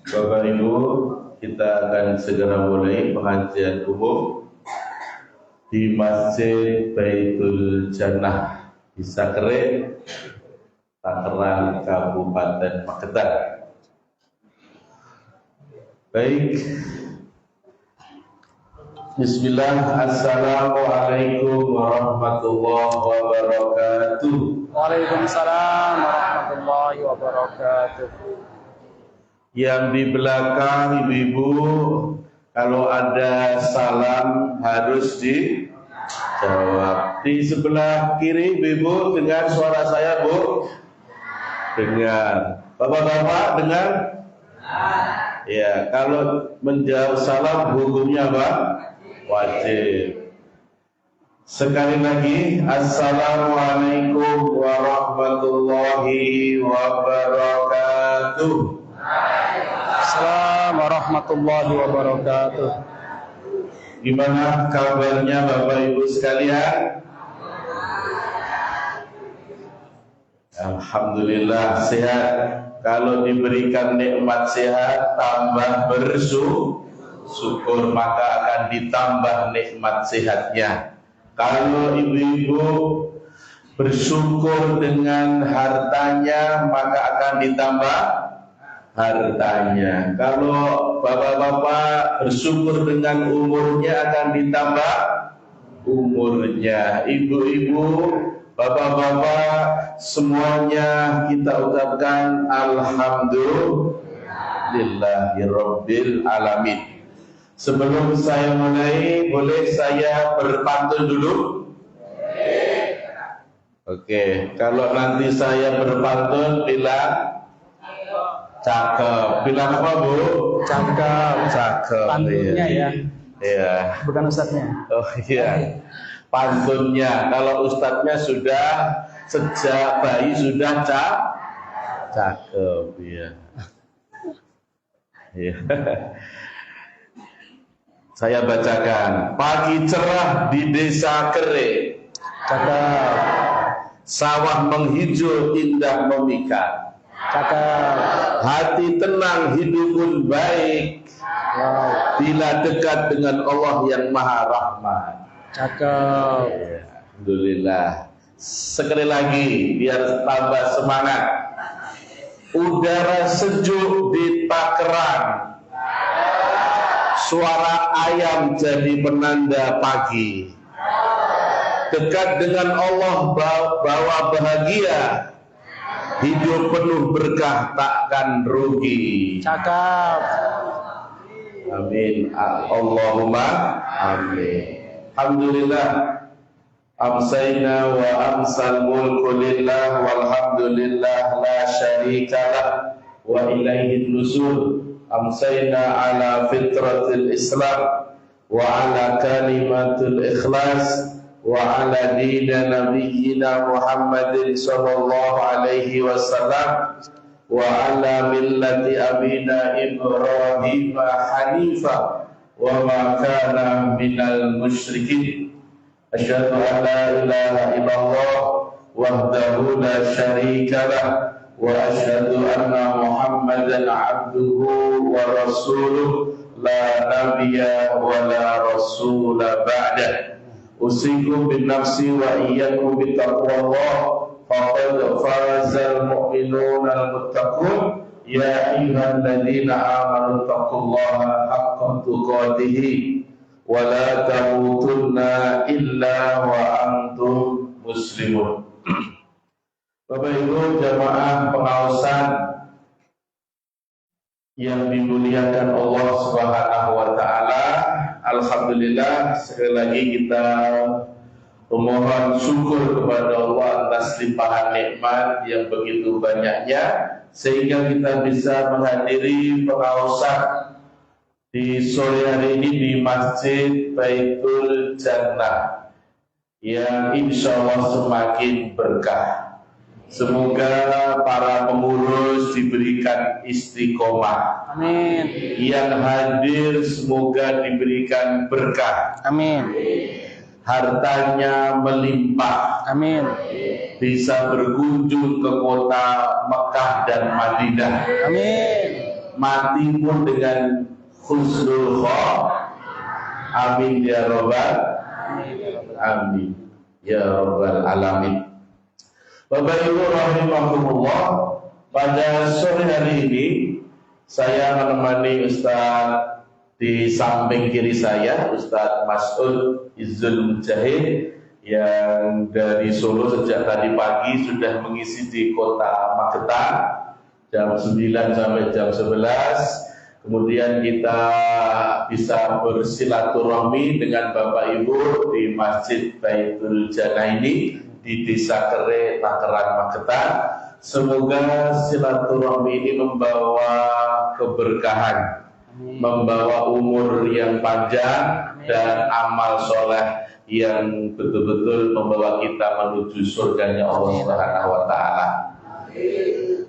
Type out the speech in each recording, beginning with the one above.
Bapak Ibu, kita akan segera mulai pengajian umum di Masjid Baitul Jannah di Sakre, Tangerang, Kabupaten Magetan. Baik. Bismillah, Assalamualaikum warahmatullahi wabarakatuh. Waalaikumsalam warahmatullahi wabarakatuh. Yang di belakang ibu-ibu, kalau ada salam harus dijawab. Di sebelah kiri ibu-ibu dengar suara saya, Bu? Dengar. Bapak-bapak dengar? Ya, kalau menjawab salam hukumnya apa? Wajib. Sekali lagi, Assalamualaikum warahmatullahi wabarakatuh. Assalamualaikum warahmatullahi wabarakatuh. Gimana kabarnya Bapak Ibu sekalian? Alhamdulillah sehat. Kalau diberikan nikmat sehat, tambah bersyukur, maka akan ditambah nikmat sehatnya. Kalau ibu-ibu bersyukur dengan hartanya, maka akan ditambah hartanya. Kalau bapak-bapak bersyukur dengan umurnya, akan ditambah umurnya. Ibu-ibu, bapak-bapak, semuanya kita ucapkan alhamdulillahirabbil alamin. Sebelum saya mulai, boleh saya berpantun dulu? Oke, kalau nanti saya berpantun bilang cakep. Bilang apa, Bu? Cakep. Cakep. Pantunnya ya. Iya. Bukan ustadznya. Oh iya. Pantunnya. Kalau ustadznya sudah sejak bayi sudah cakep. Iya. Iya. Saya bacakan. Pagi cerah di desa Kere. Cakep. Sawah menghijau indah memikat. Cakep. Hati tenang, hidup pun baik. Wow. Bila dekat dengan Allah yang Maha Rahman. Cakep. Alhamdulillah. Sekali lagi biar tambah semangat. Udara sejuk di Tangerang. Suara ayam jadi penanda pagi. Dekat dengan Allah bawa bahagia. Hidup penuh berkah takkan rugi. Cakep. Amin. Allahumma amin. Alhamdulillah. Amsayna wa amsal mulku lillah walhamdulillah la syarikalah wa ilaihin nusur. Amsayna ala fitratil Islam wa ala kalimatul ikhlas wa ala dina nabiyyina Muhammadin sallallahu alaihi wasallam wa ala millati abina Ibrahim hanifa wa ma kana minal musyrikin. Asyhadu an la ilaha illallah wahdahu la syarika lah wa asyhadu anna Muhammadan abduhu wa rasuluh la nabiyya wa la rasula ba'da. Usikum bin nafsi wa iyyakum bi taqwallah faqad fazal mu'minun al-muttaqun. Ya ayyuhalladzina amanu taqullaha haqqa tuqatih wa la tamutunna illa wa antum muslimun. Bapak Ibu jamaah pengaosan yang dimuliakan Allah Subhanahu wa taala, alhamdulillah sekali lagi kita memohon syukur kepada Allah atas limpahan nikmat yang begitu banyaknya sehingga kita bisa menghadiri pengaosan di sore hari ini di Masjid Baitul Jannah yang insya Allah semakin berkah. Semoga para pengurus diberikan istiqomah. Amin. Yang hadir semoga diberikan berkah. Amin. Hartanya melimpah. Amin. Bisa berkunjung ke kota Mekah dan Madinah. Amin. mati pun dengan husnul khotimah. Amin ya rabbal amin ya rabbal alamin. Bapak Ibu rahimahumullah, pada sore hari ini saya menemani Ustaz di samping kiri saya, Ustaz Mas'ud Izzul Mujahid, yang dari Solo sejak tadi pagi sudah mengisi di kota Magetan jam 9 sampai jam 11. Kemudian kita bisa bersilaturahmi dengan Bapak Ibu di Masjid Baitul Jannah ini di Desa Kere, Tangerang, Magetan. Semoga silaturahmi ini membawa keberkahan, membawa umur yang panjang dan amal soleh yang betul-betul membawa kita menuju surganya Allah Subhanahu wa Ta'ala.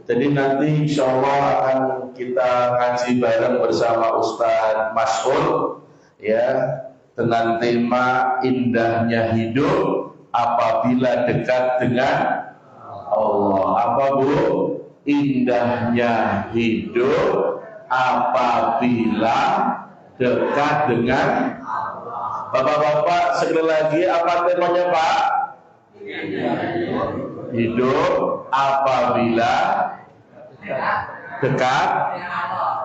Jadi nanti insya Allah akan kita ngaji bareng bersama Ustaz Mas'ud ya, dengan tema indahnya hidup apabila dekat dengan Allah. Apa Bu? Indahnya hidup apabila dekat dengan Bapak-bapak, sekali lagi apa temanya Pak? Hidup apabila dekat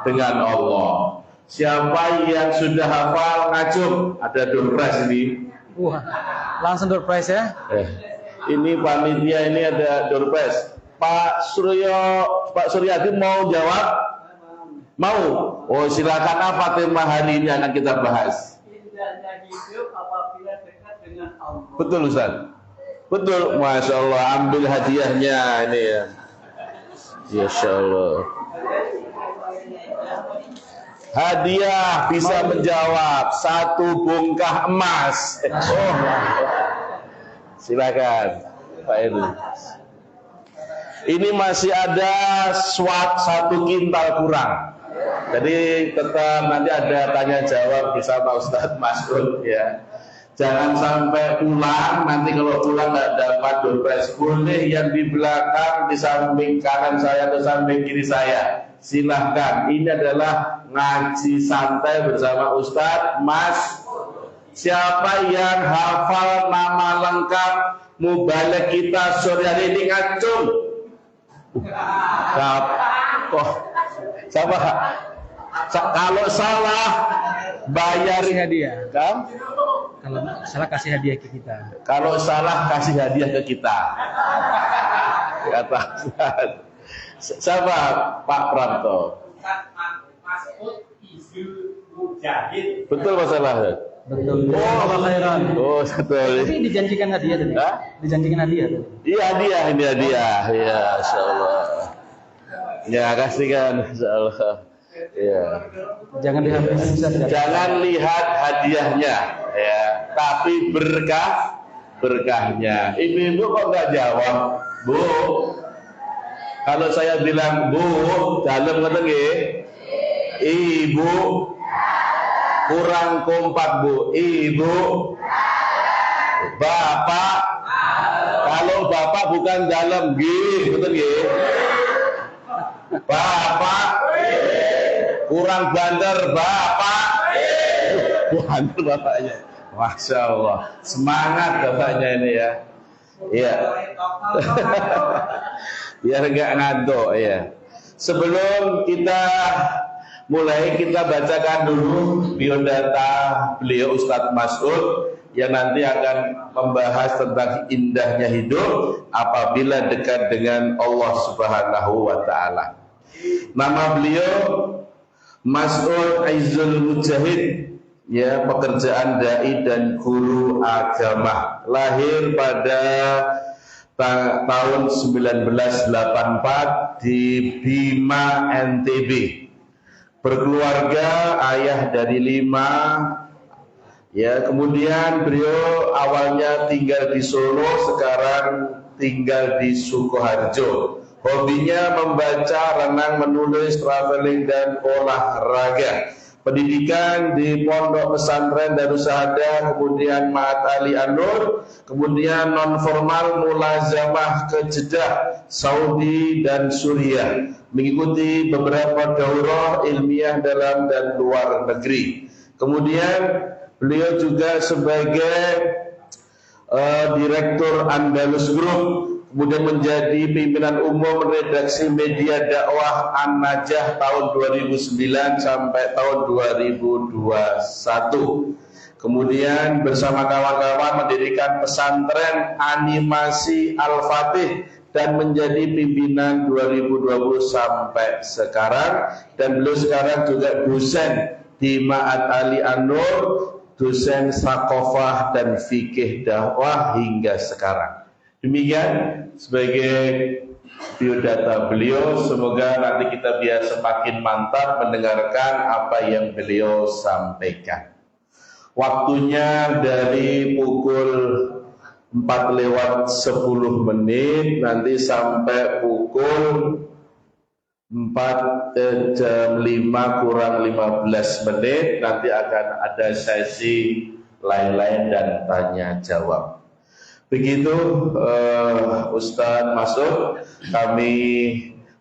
dengan Allah. Siapa yang sudah hafal ngacung? Ada door prize ini. Wah, langsung door prize ya? Ini panitia, ini ada door prize. Pak Suryadi mau jawab? Mau? Oh, silakan. Apa tema hari ini akan kita bahas? Indahnya hidup apabila dekat dengan Allah. Betul Ustaz. Betul, Masya Allah. Ambil hadiahnya ini ya. Masya Allah. Hadiah bisa menjawab 1 bongkah emas. Oh, silakan Pak Heru. Ini masih ada 1 kintal kurang. Jadi tetap nanti ada tanya jawab bersama Ustaz Mas'ud ya. Jangan sampai pulang, nanti kalau pulang nggak dapat door prize. Boleh yang di belakang, di samping kanan saya atau samping kiri saya. Silahkan, ini adalah ngaji santai bersama Ustaz Mas'ud. Siapa yang hafal nama lengkap mubalek kita sore hari ini ngacung? Siapa? Kalau salah bayar hadiah. Kam? Kalau salah kasih hadiah ke kita. Kalau salah kasih hadiah ke kita. Kata siapa? Pak Pranto. Mas'ud Izzul Mujahid. Betul masalah. Betul. Oh, khairan. Oh, betul. Tapi dijanjikan hadiah tadi. Hah? Dijanjikan hadiah tadi. Iya hadiah, ini hadiah. Ya, insyaallah. Ya, kasihkan insyaallah. Ya. Jangan dihabisin saja. Jangan lihat hadiahnya ya, tapi berkahnya. Ibu-ibu kok nggak jawab? Bu, kalau saya bilang Bu, dalam kata nggih? Ibu kurang kompak Bu. Ibu, Bapak, kalau Bapak bukan dalam nggih, betul nggih? Bapak kurang banter Bapak. Banter bapaknya. Masya Allah. Semangat bapaknya ini ya. Iya. Biar enggak ngantuk ya. Sebelum kita mulai, kita bacakan dulu biodata beliau Ustaz Mas'ud yang nanti akan membahas tentang indahnya hidup apabila dekat dengan Allah Subhanahu wa Ta'ala. Nama beliau Mas'ud Izzul Mujahid, ya, pekerjaan dai dan guru agama. Lahir pada tahun 1984 di Bima, NTB. Berkeluarga, ayah dari 5. Ya, kemudian beliau awalnya tinggal di Solo, sekarang tinggal di Sukoharjo. Hobinya membaca, renang, menulis, traveling, dan olahraga. Pendidikan di Pondok Pesantren Darussahadah, kemudian Ma'had Ali An-Nur, kemudian non formal mulazamah ke Jeddah, Saudi dan Suriah, mengikuti beberapa daurah ilmiah dalam dan luar negeri. Kemudian beliau juga sebagai Direktur Andalus Group, kemudian menjadi pimpinan umum redaksi media dakwah An-Najah tahun 2009 sampai tahun 2021. Kemudian bersama kawan-kawan mendirikan pesantren animasi Al-Fatih dan menjadi pimpinan 2020 sampai sekarang. Dan beliau sekarang juga dosen di Ma'had Ali An-Nur, dosen Sakofah dan Fikih Dakwah hingga sekarang. Demikian sebagai biodata beliau. Semoga nanti kita biar semakin mantap mendengarkan apa yang beliau sampaikan. Waktunya dari pukul 4:10 nanti sampai pukul 4:05 nanti akan ada sesi lain-lain dan tanya jawab. Begitu Ustadz Masud, kami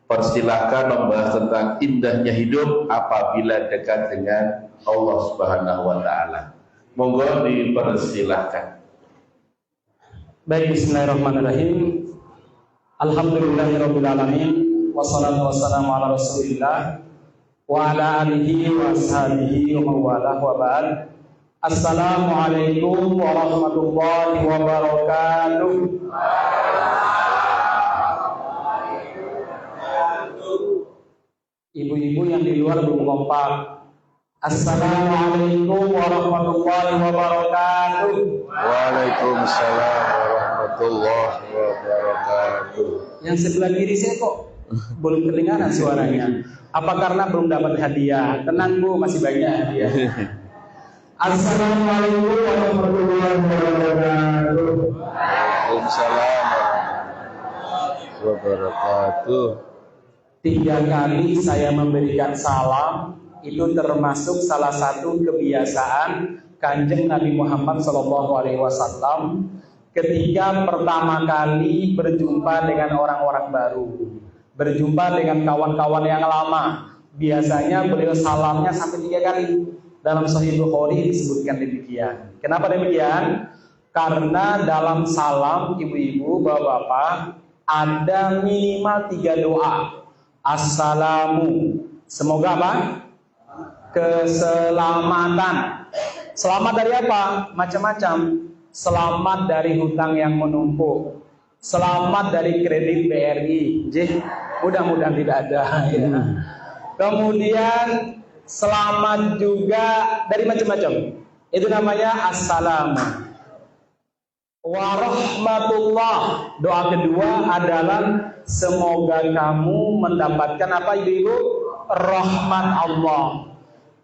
persilahkan membahas tentang indahnya hidup apabila dekat dengan Allah Subhanahu wa taala. Monggo dipersilahkan. Baik, bismillahirrahmanirrahim. Alhamdulillahirabbil alamin. Wassalatu wassalamu ala Rasulillah wa ala alihi wa ashabihi wa mawalah wa ba'd. Assalamualaikum warahmatullahi wabarakatuh. Ibu-ibu yang di luar belum kompak. Assalamualaikum warahmatullahi wabarakatuh. Waalaikumsalam warahmatullahi wabarakatuh. Yang sebelah kiri saya kok belum kedengaran suaranya. Apa karena belum dapat hadiah? Tenang Bu, masih banyak hadiah. Assalamualaikum warahmatullahi wabarakatuh. Waalaikumsalam warahmatullahi wabarakatuh. 3 kali saya memberikan salam, itu termasuk salah satu kebiasaan Kanjeng Nabi Muhammad SAW ketika pertama kali berjumpa dengan orang-orang baru, berjumpa dengan kawan-kawan yang lama. Biasanya beliau salamnya sampai 3 kali. Dalam Sahih Bukhari disebutkan demikian. Kenapa demikian? Karena dalam salam ibu-ibu, bapak-bapak, ada minimal 3 doa. Assalamu, semoga apa? Keselamatan. Selamat dari apa? Macam-macam. Selamat dari hutang yang menumpuk. Selamat dari kredit BRI. Mudah-mudahan tidak ada. Ya. Kemudian selamat juga dari macam-macam. Itu namanya assalamu. Warahmatullah. Doa kedua adalah semoga kamu mendapatkan apa ibu-ibu? Rahmat Allah.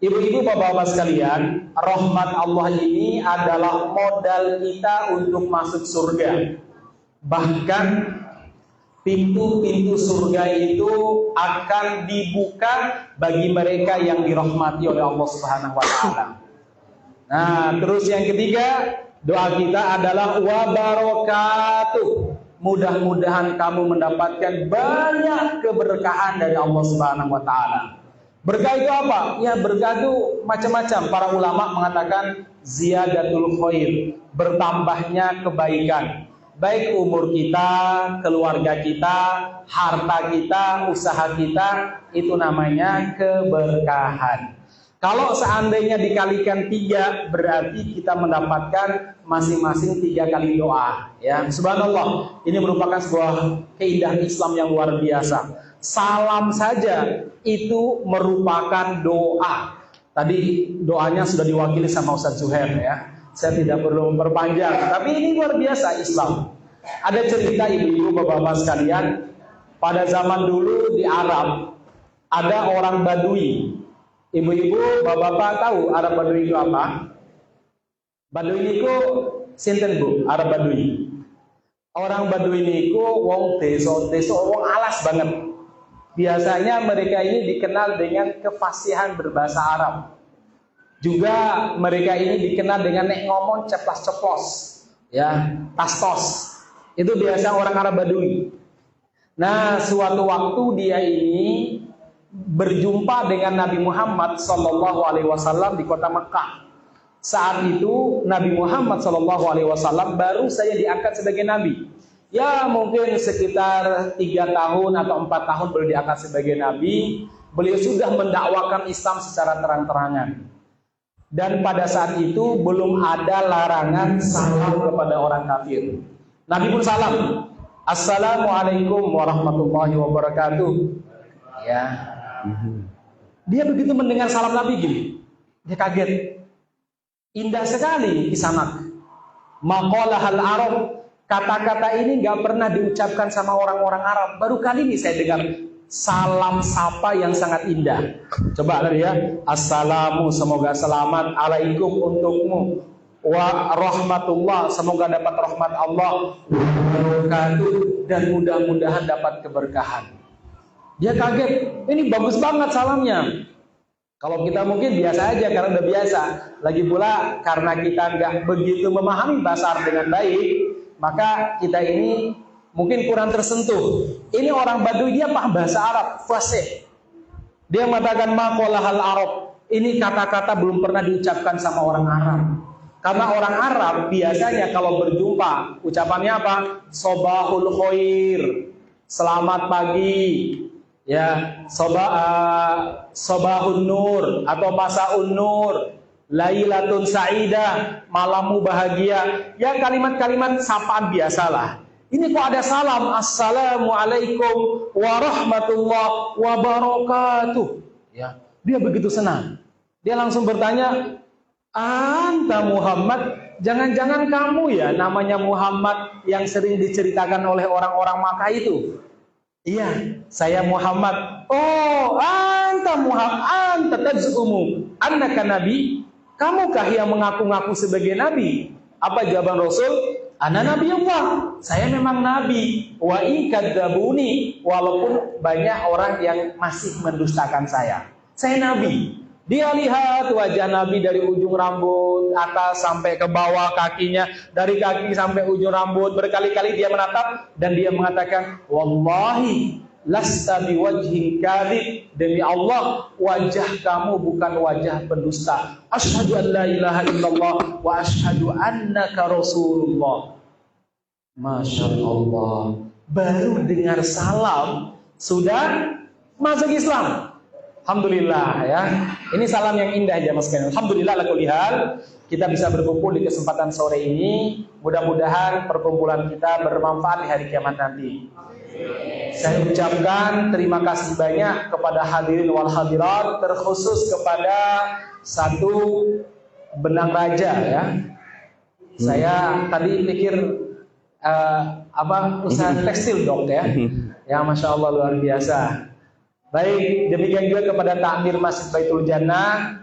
Ibu-ibu, bapak-bapak sekalian, rahmat Allah ini adalah modal kita untuk masuk surga. Bahkan pintu-pintu surga itu akan dibuka bagi mereka yang dirahmati oleh Allah Subhanahu wa taala. Nah, terus yang ketiga, doa kita adalah wa barakatuh. Mudah-mudahan kamu mendapatkan banyak keberkahan dari Allah Subhanahu wa taala. Berkah itu apa? Ya, berkah itu macam-macam. Para ulama mengatakan ziyadatul khair, bertambahnya kebaikan. Baik umur kita, keluarga kita, harta kita, usaha kita, itu namanya keberkahan. Kalau seandainya dikalikan 3, berarti kita mendapatkan masing-masing 3 kali doa. Ya, subhanallah, ini merupakan sebuah keindahan Islam yang luar biasa. Salam saja itu merupakan doa. Tadi doanya sudah diwakili sama Ustaz Zuhair ya. Saya tidak perlu memperpanjang, tapi ini luar biasa Islam. Ada cerita ibu-ibu, bapak-bapak sekalian, pada zaman dulu di Arab ada orang Badui. Ibu-ibu, bapak-bapak tahu Arab Badui itu apa? Badui itu sinten Bu, Arab Badui. Orang Badui itu wong desa wong alas banget. Biasanya mereka ini dikenal dengan kefasihan berbahasa Arab. Juga mereka ini dikenal dengan nek ngomong ceplas-ceplos, ya, tastos. Itu biasa orang Arab Badui. Nah, suatu waktu dia ini berjumpa dengan Nabi Muhammad SAW di kota Mekah. Saat itu Nabi Muhammad SAW baru saja diangkat sebagai Nabi. Ya mungkin sekitar 3 tahun atau 4 tahun baru diangkat sebagai Nabi. Beliau sudah mendakwakan Islam secara terang-terangan. Dan pada saat itu belum ada larangan salam kepada orang kafir. Nabi pun salam. Assalamualaikum warahmatullahi wabarakatuh. Ya. Dia begitu mendengar salam Nabi gini. Dia kaget. Indah sekali kisanak. Maqalahal Arab. Kata-kata ini gak pernah diucapkan sama orang-orang Arab. Baru kali ini saya dengar salam sapa yang sangat indah. Coba tadi ya. Assalamu, semoga selamat. Alaikum untukmu. Wa rahmatullah, semoga dapat rahmat Allah. Wabarakatuh, dan mudah-mudahan dapat keberkahan. Dia kaget. Ini bagus banget salamnya. Kalau kita mungkin biasa aja karena udah biasa. Lagi pula karena kita nggak begitu memahami bahasa Arab dengan baik, maka kita ini mungkin kurang tersentuh. Ini orang Baduy, dia paham bahasa Arab fasih. Dia mengatakan maqalahal Arab. Ini kata-kata belum pernah diucapkan sama orang Arab. Karena orang Arab biasanya kalau berjumpa ucapannya apa? Sobahul khair, selamat pagi. Ya, sobahun nur atau masaun nur, lailatun sa'idah, malammu bahagia. Ya kalimat-kalimat sapaan biasalah. Ini kok ada salam, assalamualaikum warahmatullahi wabarakatuh. Ya, dia begitu senang. Dia langsung bertanya, Anta Muhammad, jangan-jangan kamu ya namanya Muhammad yang sering diceritakan oleh orang-orang Makkah itu? Iya, saya Muhammad. Oh, anta Muhammad, anta taz'umu annaka nabi? Kamukah yang mengaku-ngaku sebagai nabi? Apa jawaban Rasul? Ana nabiyullah. Saya memang nabi. Wa in kadzabuni, walaupun banyak orang yang masih mendustakan saya. Saya nabi. Dia lihat wajah Nabi dari ujung rambut atas sampai ke bawah kakinya, dari kaki sampai ujung rambut. Berkali-kali dia menatap dan dia mengatakan, wallahi lasta biwajhin kadhib, demi Allah wajah kamu bukan wajah pendusta. Asyhadu an la ilaha illallah wa asyhadu annaka rasulullah. Masya Allah, baru dengar salam sudah masuk Islam. Alhamdulillah ya. Ini salam yang indah ya Mas Ken. Alhamdulillah ala kulli hal kita bisa berkumpul di kesempatan sore ini. Mudah-mudahan perkumpulan kita bermanfaat di hari kiamat nanti. Saya ucapkan terima kasih banyak kepada hadirin wal hadirat, terkhusus kepada satu benang raja ya. Saya tadi pikir usaha tekstil dok ya. Ya Masya Allah luar biasa. Baik, demikian juga kepada Takmir Masjid Baitul Jannah,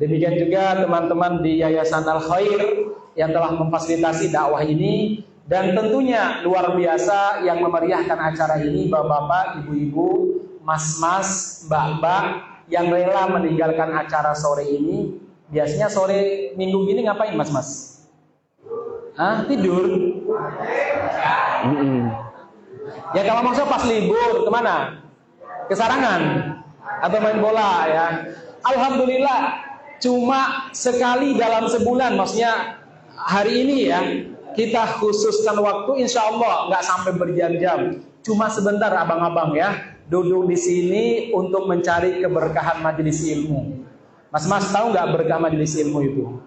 demikian juga teman-teman di Yayasan Al Khair yang telah memfasilitasi dakwah ini, dan tentunya luar biasa yang memeriahkan acara ini bapak-bapak, ibu-ibu, mas-mas, mbak-mbak yang rela meninggalkan acara sore ini. Biasanya sore minggu gini ngapain mas-mas? Tidur? Ya kalau maksudnya pas libur kemana? Kesarangan atau main bola ya. Alhamdulillah cuma sekali dalam sebulan, maksudnya hari ini ya kita khususkan waktu, insya Allah nggak sampai berjam-jam, cuma sebentar abang-abang ya duduk di sini untuk mencari keberkahan majelis ilmu. Mas-mas tahu nggak berkah majelis ilmu itu?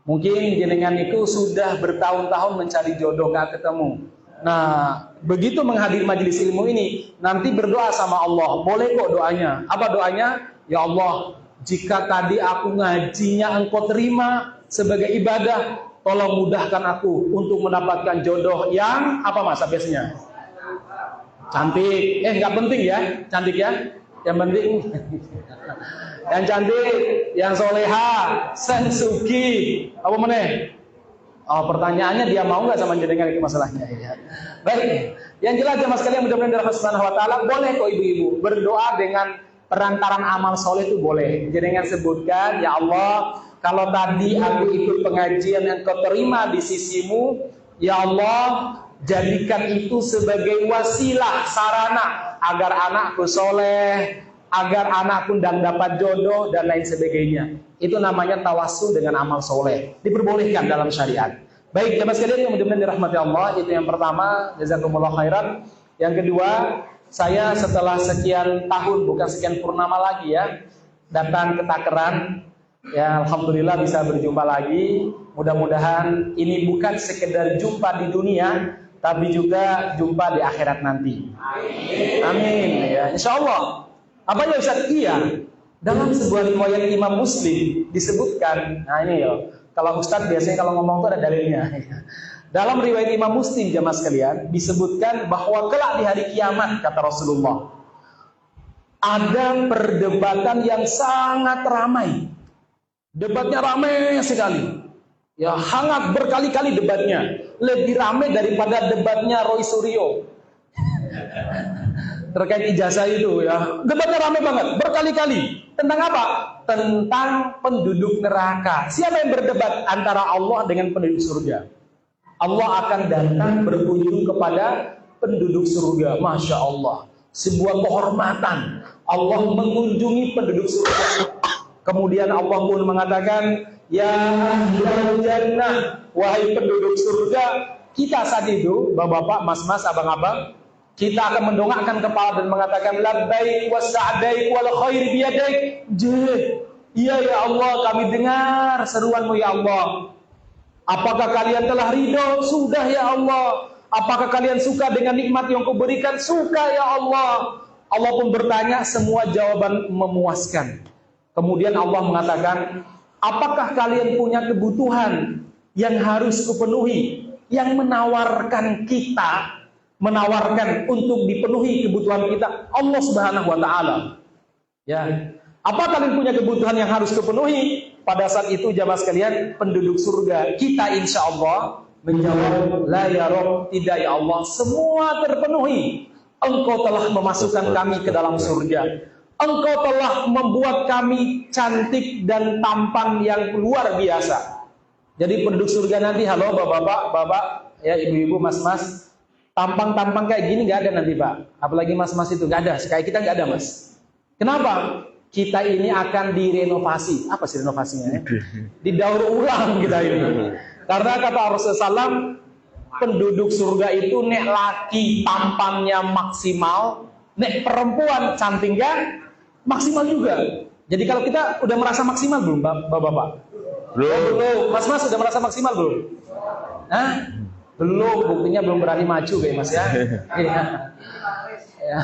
Mungkin jenengan itu sudah bertahun-tahun mencari jodoh nggak ketemu. Nah, begitu menghadiri majelis ilmu ini, nanti berdoa sama Allah. Boleh kok doanya. Apa doanya? Ya Allah, jika tadi aku ngajinya Engkau terima sebagai ibadah, tolong mudahkan aku untuk mendapatkan jodoh yang apa mas biasanya? Cantik. Nggak penting ya, cantik ya. Yang penting yang cantik, yang soleha, sensuki. Apa meneh? Oh, pertanyaannya dia mau nggak sama jenengan itu masalahnya ya. Baik, yang jelas jemaah sekalian mudah-mudahan dari Allah Subhanahu wa taala, boleh kok ibu-ibu berdoa dengan perantaran amal soleh itu boleh. Jenengan sebutkan, ya Allah, kalau tadi aku ikut pengajian yang kau terima di sisimu, ya Allah, jadikan itu sebagai wasilah, sarana agar anakku soleh, agar anakku dan dapat jodoh dan lain sebagainya. Itu namanya tawassul dengan amal soleh. Diperbolehkan dalam syariat. Baik, jemaah sekalian yang mudah-mudahan dirahmati Allah, itu yang pertama, jazakumullah khairan. Yang kedua, saya setelah sekian tahun, bukan sekian purnama lagi ya, datang ke Takeran. Ya, alhamdulillah bisa berjumpa lagi. Mudah-mudahan ini bukan sekedar jumpa di dunia, tapi juga jumpa di akhirat nanti. Amin. Ya, insya Allah. Apa ya Ustaz? Iya. Dalam sebuah riwayat Imam Muslim disebutkan. Nah ini ya. Kalau Ustaz biasanya kalau ngomong itu ada dalilnya. Dalam riwayat Imam Muslim jamaah sekalian disebutkan bahwa kelak di hari kiamat kata Rasulullah ada perdebatan yang sangat ramai. Debatnya ramai sekali. Ya, hangat berkali-kali debatnya. Lebih ramai daripada debatnya Roy Suryo. Terkait ijazah itu ya. Debatnya ramai banget, berkali-kali. Tentang apa? Tentang penduduk neraka. Siapa yang berdebat antara Allah dengan penduduk surga? Allah akan datang berkunjung kepada penduduk surga. Masya Allah. Sebuah kehormatan. Allah mengunjungi penduduk surga. Kemudian Allah pun mengatakan, ya ahlal jannah, wahai penduduk surga. Kita saat itu, bapak-bapak, mas-mas, abang-abang, kita akan mendongakkan kepala dan mengatakan, labbaik wa sa'daik wal khair biyadaik. Iya ya Allah, kami dengar seruanmu ya Allah. Apakah kalian telah ridho? Sudah ya Allah. Apakah kalian suka dengan nikmat yang kau berikan? Suka ya Allah. Allah pun bertanya, semua jawaban memuaskan. Kemudian Allah mengatakan, apakah kalian punya kebutuhan yang harus kupenuhi, yang menawarkan untuk dipenuhi kebutuhan kita Allah Subhanahu wa taala. Ya. Apa kalian punya kebutuhan yang harus kupenuhi? Pada saat itu jamaah sekalian, penduduk surga kita insya Allah menjawab, la ya Rabb, tidak ya Allah, semua terpenuhi. Engkau telah memasukkan kami ke dalam surga. Engkau telah membuat kami cantik dan tampan yang luar biasa. Jadi penduduk surga nanti, halo bapak-bapak, ya ibu-ibu, mas-mas, tampang-tampang kayak gini nggak ada nanti Pak. Apalagi mas-mas itu nggak ada, kayak kita nggak ada Mas. Kenapa? Kita ini akan direnovasi. Apa sih renovasinya? Ya? Didaur ulang kita ini. Karena kata Rasulullah SAW, penduduk surga itu nek laki tampangnya maksimal, nek perempuan cantiknya maksimal juga. Jadi kalau kita udah merasa maksimal belum, bapak-bapak? Belum. Mas-mas udah merasa maksimal belum? Hah? Belum, buktinya belum berani maju kayak Mas ya. Ya.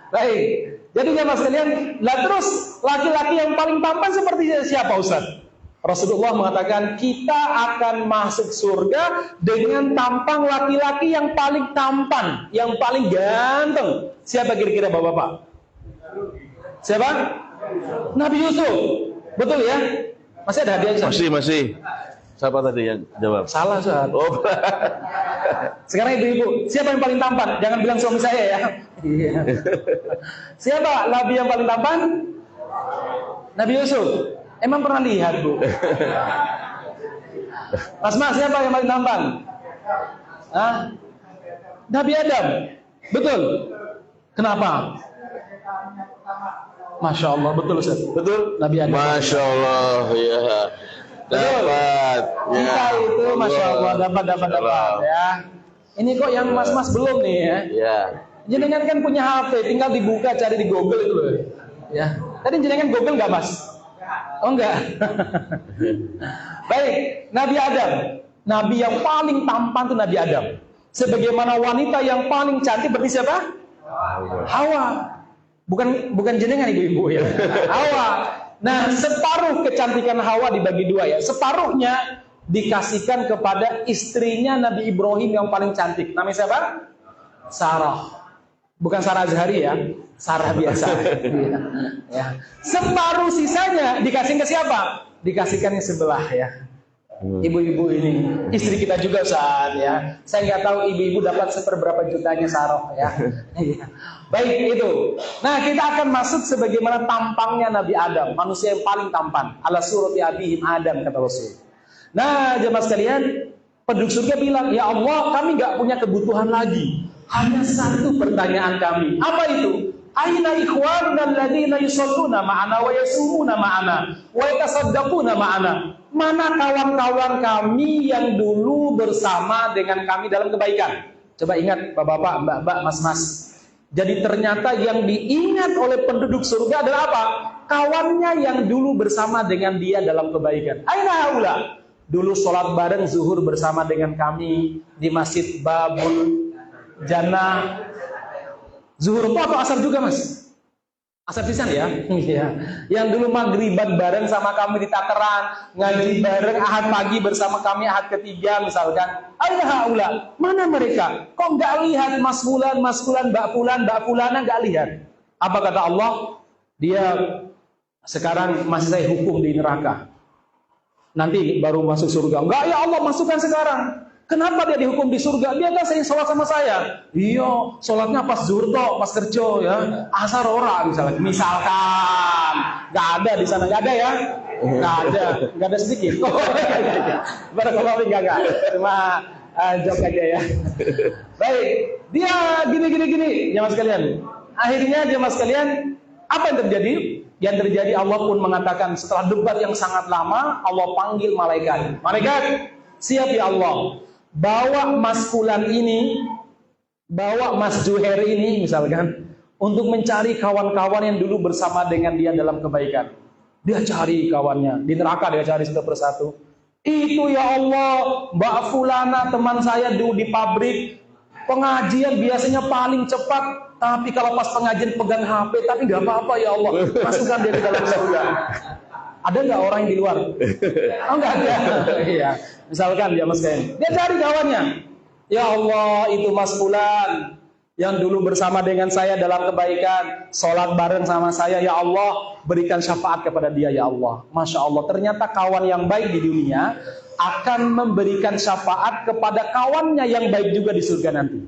Baik. Jadi mas sekalian, lah terus laki-laki yang paling tampan seperti siapa Ustaz? Rasulullah mengatakan kita akan masuk surga dengan tampang laki-laki yang paling tampan, yang paling ganteng. Siapa kira-kira bapak-bapak? Siapa? Nabi Yusuf. Betul ya? Masih ada hadiah? Masih. Siapa tadi yang jawab? Salah, Ustaz. Oh. Sekarang ibu-ibu, siapa yang paling tampan? Jangan bilang suami saya ya. Iya. Siapa Nabi yang paling tampan? Nabi Yusuf. Emang pernah lihat, Bu? Mas, siapa yang paling tampan? Hah? Nabi Adam. Betul. Kenapa? Masya Allah, betul Ustaz. Betul, Nabi Adam. Masya Allah, ya. Dapat. Kita itu Masya Allah dapat ya. Ini kok yang mas-mas belum nih ya. Ya. Jenengan kan punya HP, tinggal dibuka cari di Google itu loh. Ya. Tadi jenengan Google nggak Mas? Oh enggak. Baik, Nabi Adam. Nabi yang paling tampan itu Nabi Adam. Sebagaimana wanita yang paling cantik berarti siapa? Hawa. Bukan jenengan ibu-ibu ya. Hawa. Nah, separuh kecantikan Hawa dibagi dua ya. Separuhnya dikasihkan kepada istrinya Nabi Ibrahim yang paling cantik. Namanya siapa? Sarah. Bukan Sarah Azhari ya, Sarah biasa. Ya. Separuh sisanya dikasih ke siapa? Dikasihkan yang sebelah ya. Ibu-ibu ini, istri kita juga Ustaz ya. Saya nggak tahu ibu-ibu dapat seberapa jutanya saroh ya. Baik itu. Nah, kita akan masuk sebagaimana tampangnya Nabi Adam, manusia yang paling tampan. Ala surati abihim Adam kata Rasul. Nah, jemaah sekalian, penduduk surga bilang, "Ya Allah, kami nggak punya kebutuhan lagi. Hanya satu pertanyaan kami. Apa itu? Aina ikhwanuna alladziina yusalluna ma'ana wa yasumuna ma'ana wa yatasaddaquna ma'ana?" Mana kawan-kawan kami yang dulu bersama dengan kami dalam kebaikan? Coba ingat Bapak-bapak, Mbak-mbak, Mas-mas. Jadi ternyata yang diingat oleh penduduk surga adalah apa? Kawannya yang dulu bersama dengan dia dalam kebaikan. Aina haula? Dulu sholat bareng zuhur bersama dengan kami di Masjid Babul Jannah. Zuhur itu atau asar juga, Mas? Asar pisan ya? Iya. Yang dulu maghriban bareng sama kami di Takeran, ngaji bareng Ahad pagi bersama kami Ahad ketiga misalkan. Aina haula? Mana mereka? Kok nggak lihat Mas Fulan, Mbak Fulana nggak lihat? Apa kata Allah? Dia sekarang masih saya hukum di neraka. Nanti baru masuk surga. Enggak, ya Allah, masukkan sekarang. Kenapa dia dihukum di surga? Dia kan saya sholat sama saya. Iya, sholatnya pas zuhur toh, pas kerja ya. Asar orang misalkan. Nggak ada di sana, nggak ada ya? Nggak ada sedikit. Barakallahu enggak. Cuma jok aja ya. Baik, dia gini jemaah sekalian. Akhirnya jemaah sekalian, apa yang terjadi? Yang terjadi Allah pun mengatakan setelah debat yang sangat lama, Allah panggil malaikat. Malaikat, siap ya Allah. Bawa Mas Fulan ini, bawa Mas Juher ini misalkan, untuk mencari kawan-kawan yang dulu bersama dengan dia dalam kebaikan. Dia cari kawannya, di neraka dia cari satu persatu. Itu ya Allah, Mbak Fulana teman saya dulu di pabrik, pengajian biasanya paling cepat, tapi kalau pas pengajian pegang HP, tapi nggak apa-apa ya Allah, masukkan dia ke dalam surga. Ada nggak orang yang di luar? Oh nggak ada. Iya. Misalkan dia Mas Kain, dia cari kawannya. Ya Allah, itu Mas Fulan yang dulu bersama dengan saya dalam kebaikan, sholat bareng sama saya. Ya Allah, berikan syafaat kepada dia ya Allah. Masya Allah, ternyata kawan yang baik di dunia akan memberikan syafaat kepada kawannya yang baik juga di surga nanti.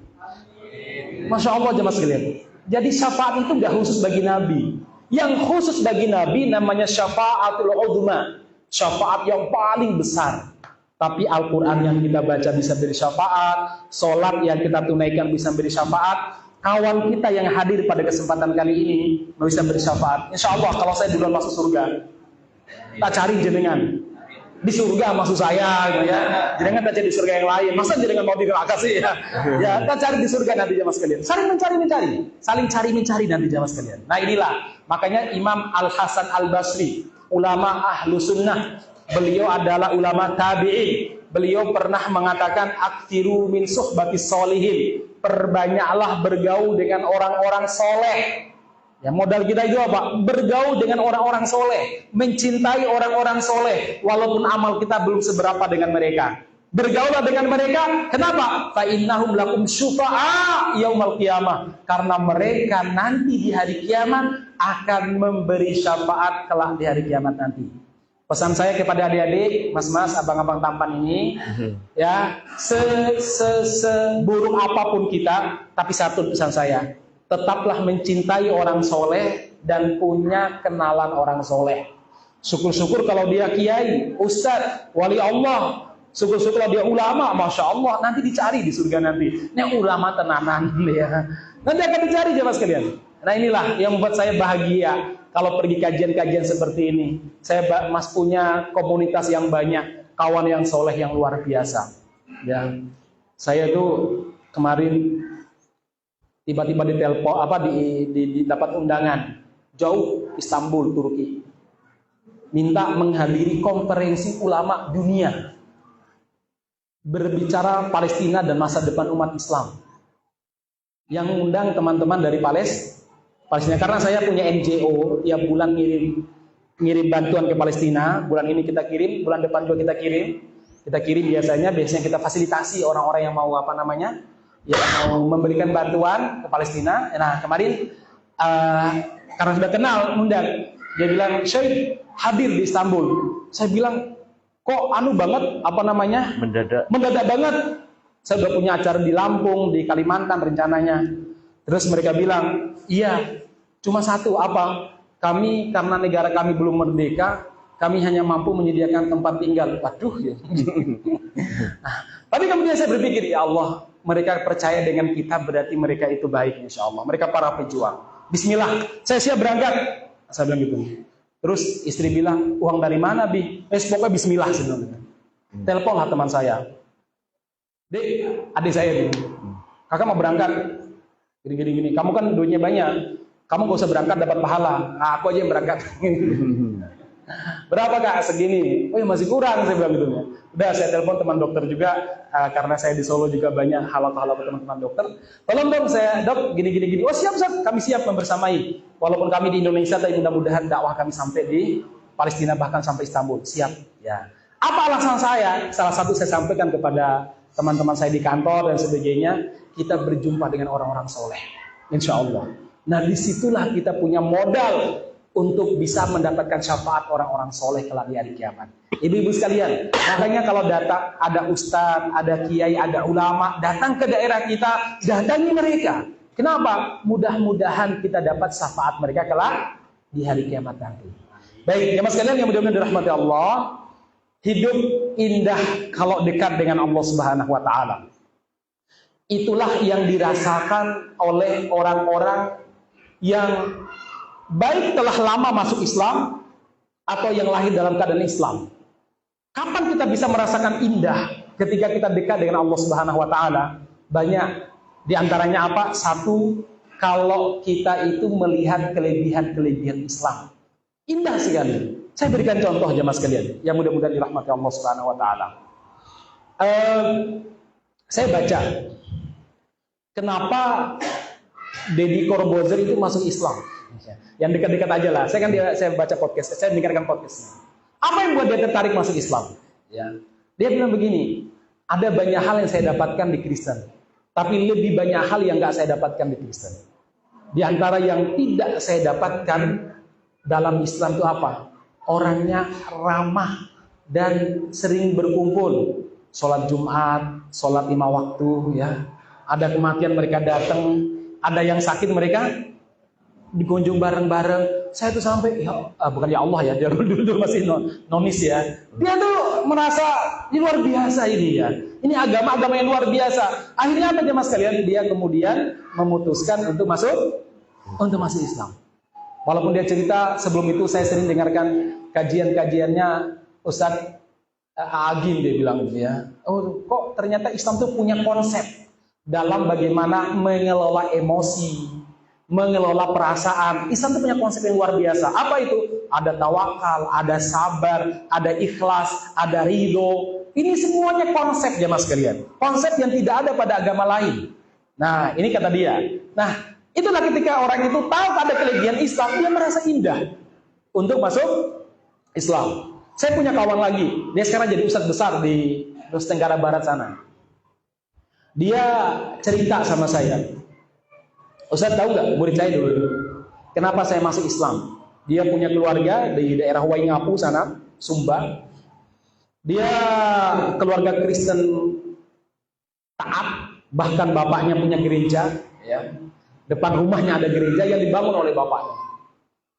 Masya Allah jemaah sekalian. Jadi syafaat itu nggak khusus bagi Nabi. Yang khusus bagi Nabi namanya syafaatul uzma, syafaat yang paling besar. Tapi Al-Quran yang kita baca bisa beri syafaat, sholat yang kita tunaikan bisa beri syafaat, kawan kita yang hadir pada kesempatan kali ini bisa beri syafaat. Insya Allah kalau saya duluan masuk surga, tak cari jenengan di surga maksud saya gitu ya. Jenengan tak cari di surga yang lain. Masa jenengan mau di neraka sih ya? Ya, tak cari di surga nanti jamaah sekalian. Saling mencari nanti jamaah sekalian. Nah inilah makanya Imam Al-Hasan Al-Basri, ulama ahlu sunnah, beliau adalah ulama tabi'in. Beliau pernah mengatakan aktiru min suhbatis solihin, perbanyaklah bergaul dengan orang-orang soleh. Ya modal kita itu apa? Bergaul dengan orang-orang soleh, mencintai orang-orang soleh, walaupun amal kita belum seberapa dengan mereka. Bergaulah dengan mereka. Kenapa? Fa innahum lakum syufa'a yaumal qiyamah. Karena mereka nanti di hari kiamat akan memberi syafaat kelak di hari kiamat nanti. Pesan saya kepada adik-adik, mas-mas, abang-abang tampan ini, ya, seburuk apapun kita, tapi satu pesan saya, tetaplah mencintai orang soleh dan punya kenalan orang soleh. Syukur-syukur kalau dia kiai, ustadz, wali Allah. Syukur-syukur kalau dia ulama, masya Allah, nanti dicari di surga nanti. Ini ulama tenanan, ya. Nanti akan dicari jemaah sekalian. Nah inilah yang membuat saya bahagia kalau pergi kajian-kajian seperti ini. Saya mas punya komunitas yang banyak, kawan yang soleh yang luar biasa. Ya, saya tuh kemarin tiba-tiba ditelepon dapat undangan jauh Istanbul, Turki, minta menghadiri konferensi ulama dunia berbicara Palestina dan masa depan umat Islam. Yang mengundang teman-teman dari Palestina karena saya punya NGO tiap bulan ngirim bantuan ke Palestina. Bulan ini kita kirim, bulan depan juga kita kirim biasanya kita fasilitasi orang-orang yang mau yang mau memberikan bantuan ke Palestina. Nah kemarin karena sudah kenal undang, dia bilang Syekh hadir di Istanbul. Saya bilang kok anu banget, apa namanya? Mendadak banget. Saya udah punya acara di Lampung, di Kalimantan rencananya. Terus mereka bilang, iya, cuma satu, apa? Kami, karena negara kami belum merdeka, kami hanya mampu menyediakan tempat tinggal. Waduh, ya. Nah, tapi kemudian saya berpikir, ya Allah, mereka percaya dengan kita, berarti mereka itu baik, insya Allah. Mereka para pejuang. Bismillah, saya siap berangkat. Saya bilang gitu. Terus istri bilang, uang dari mana, Bi? Pokoknya bismillah sebenarnya. Teleponlah teman saya. Dek, adik saya nih. Kakak mau berangkat. Gini. Kamu kan duitnya banyak. Kamu gak usah berangkat dapat pahala. Nah, aku aja yang berangkat. Berapa Kak? Segini. Oh ya masih kurang, saya bilang gitu. Udah, saya telepon teman dokter juga. Karena saya di Solo juga banyak halal-halal teman-teman dokter. Tolong dong saya, dok, gini. Oh siap, kami siap membersamai. Walaupun kami di Indonesia, tapi mudah-mudahan dakwah kami sampai di Palestina, bahkan sampai Istanbul. Siap. Ya. Apa alasan saya? Salah satu saya sampaikan kepada teman-teman saya di kantor dan sebagainya. Kita berjumpa dengan orang-orang soleh. Insya Allah. Nah disitulah kita punya modal untuk bisa mendapatkan syafaat orang-orang soleh kelak di hari kiamat. Ibu-ibu sekalian, makanya kalau datang ada ustadz, ada kiai, ada ulama, datang ke daerah kita, datangi mereka. Kenapa? Mudah-mudahan kita dapat syafaat mereka kelak di hari kiamat nanti. Baik, jemaah sekalian yang mudah-mudahan dirahmati Allah, hidup indah kalau dekat dengan Allah Subhanahu wa taala. Itulah yang dirasakan oleh orang-orang yang baik telah lama masuk Islam atau yang lahir dalam keadaan Islam. Kapan kita bisa merasakan indah ketika kita dekat dengan Allah Subhanahu wa taala? Banyak. Di antaranya apa? Satu, kalau kita itu melihat kelebihan-kelebihan Islam. Indah sekali. Saya berikan contoh jemaah sekalian yang mudah-mudahan dirahmati Allah Subhanahu wa taala. Saya baca kenapa Deddy Corbuzier itu masuk Islam. Yang dekat-dekat aja lah. Saya baca podcast, saya dengarkan podcastnya. Apa yang buat dia tertarik masuk Islam? Ya. Dia bilang begini, ada banyak hal yang saya dapatkan di Kristen, tapi lebih banyak hal yang nggak saya dapatkan di Kristen. Di antara yang tidak saya dapatkan dalam Islam itu apa? Orangnya ramah dan sering berkumpul. Sholat Jumat, sholat 5 waktu, ya. Ada kematian mereka datang, ada yang sakit mereka dikunjung bareng-bareng. Saya tuh sampai bukan ya Allah ya, dia dulu masih nonis ya. Dia tuh merasa ini luar biasa ini ya. Ini agama yang luar biasa. Akhirnya apa jemaah sekalian? Dia kemudian memutuskan untuk masuk Islam. Walaupun dia cerita sebelum itu saya sering dengarkan kajian-kajiannya Ustadz Agim, dia bilang gitu ya. Oh, kok ternyata Islam tuh punya konsep dalam bagaimana mengelola emosi, mengelola perasaan. Islam itu punya konsep yang luar biasa. Apa itu? Ada tawakal, ada sabar, ada ikhlas, ada ridho. Ini semuanya konsep jemaah sekalian. Konsep yang tidak ada pada agama lain. Nah, ini kata dia. Nah, itulah ketika orang itu tahu ada kelebihan Islam, dia merasa indah untuk masuk Islam. Saya punya kawan lagi. Dia sekarang jadi ustadz besar di Nusa Tenggara Barat sana. Dia cerita sama saya. Ustaz tahu nggak murid saya dulu kenapa saya masuk Islam? Dia punya keluarga di daerah Waingapu sana, Sumba. Dia keluarga Kristen taat, bahkan bapaknya punya gereja, ya. Depan rumahnya ada gereja yang dibangun oleh bapaknya.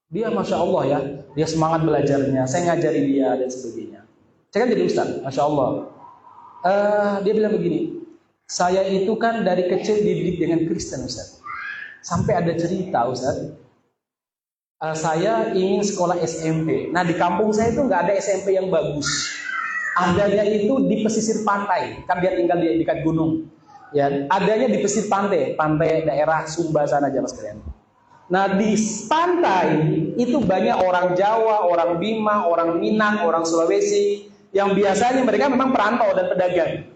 Dia masya Allah ya, dia semangat belajarnya. Saya ngajari dia dan sebagainya. Saya kan jadi ustaz, masya Allah. Dia bilang begini, saya itu kan dari kecil dididik dengan Kristen Ustaz. Sampai ada cerita Ustaz, saya ingin sekolah SMP. Nah di kampung saya itu nggak ada SMP yang bagus. Adanya itu di pesisir pantai, kan dia tinggal di dekat gunung. Ya, adanya di pesisir pantai daerah Sumba sana jamaah sekalian. Nah di pantai itu banyak orang Jawa, orang Bima, orang Minang, orang Sulawesi, yang biasanya mereka memang perantau dan pedagang.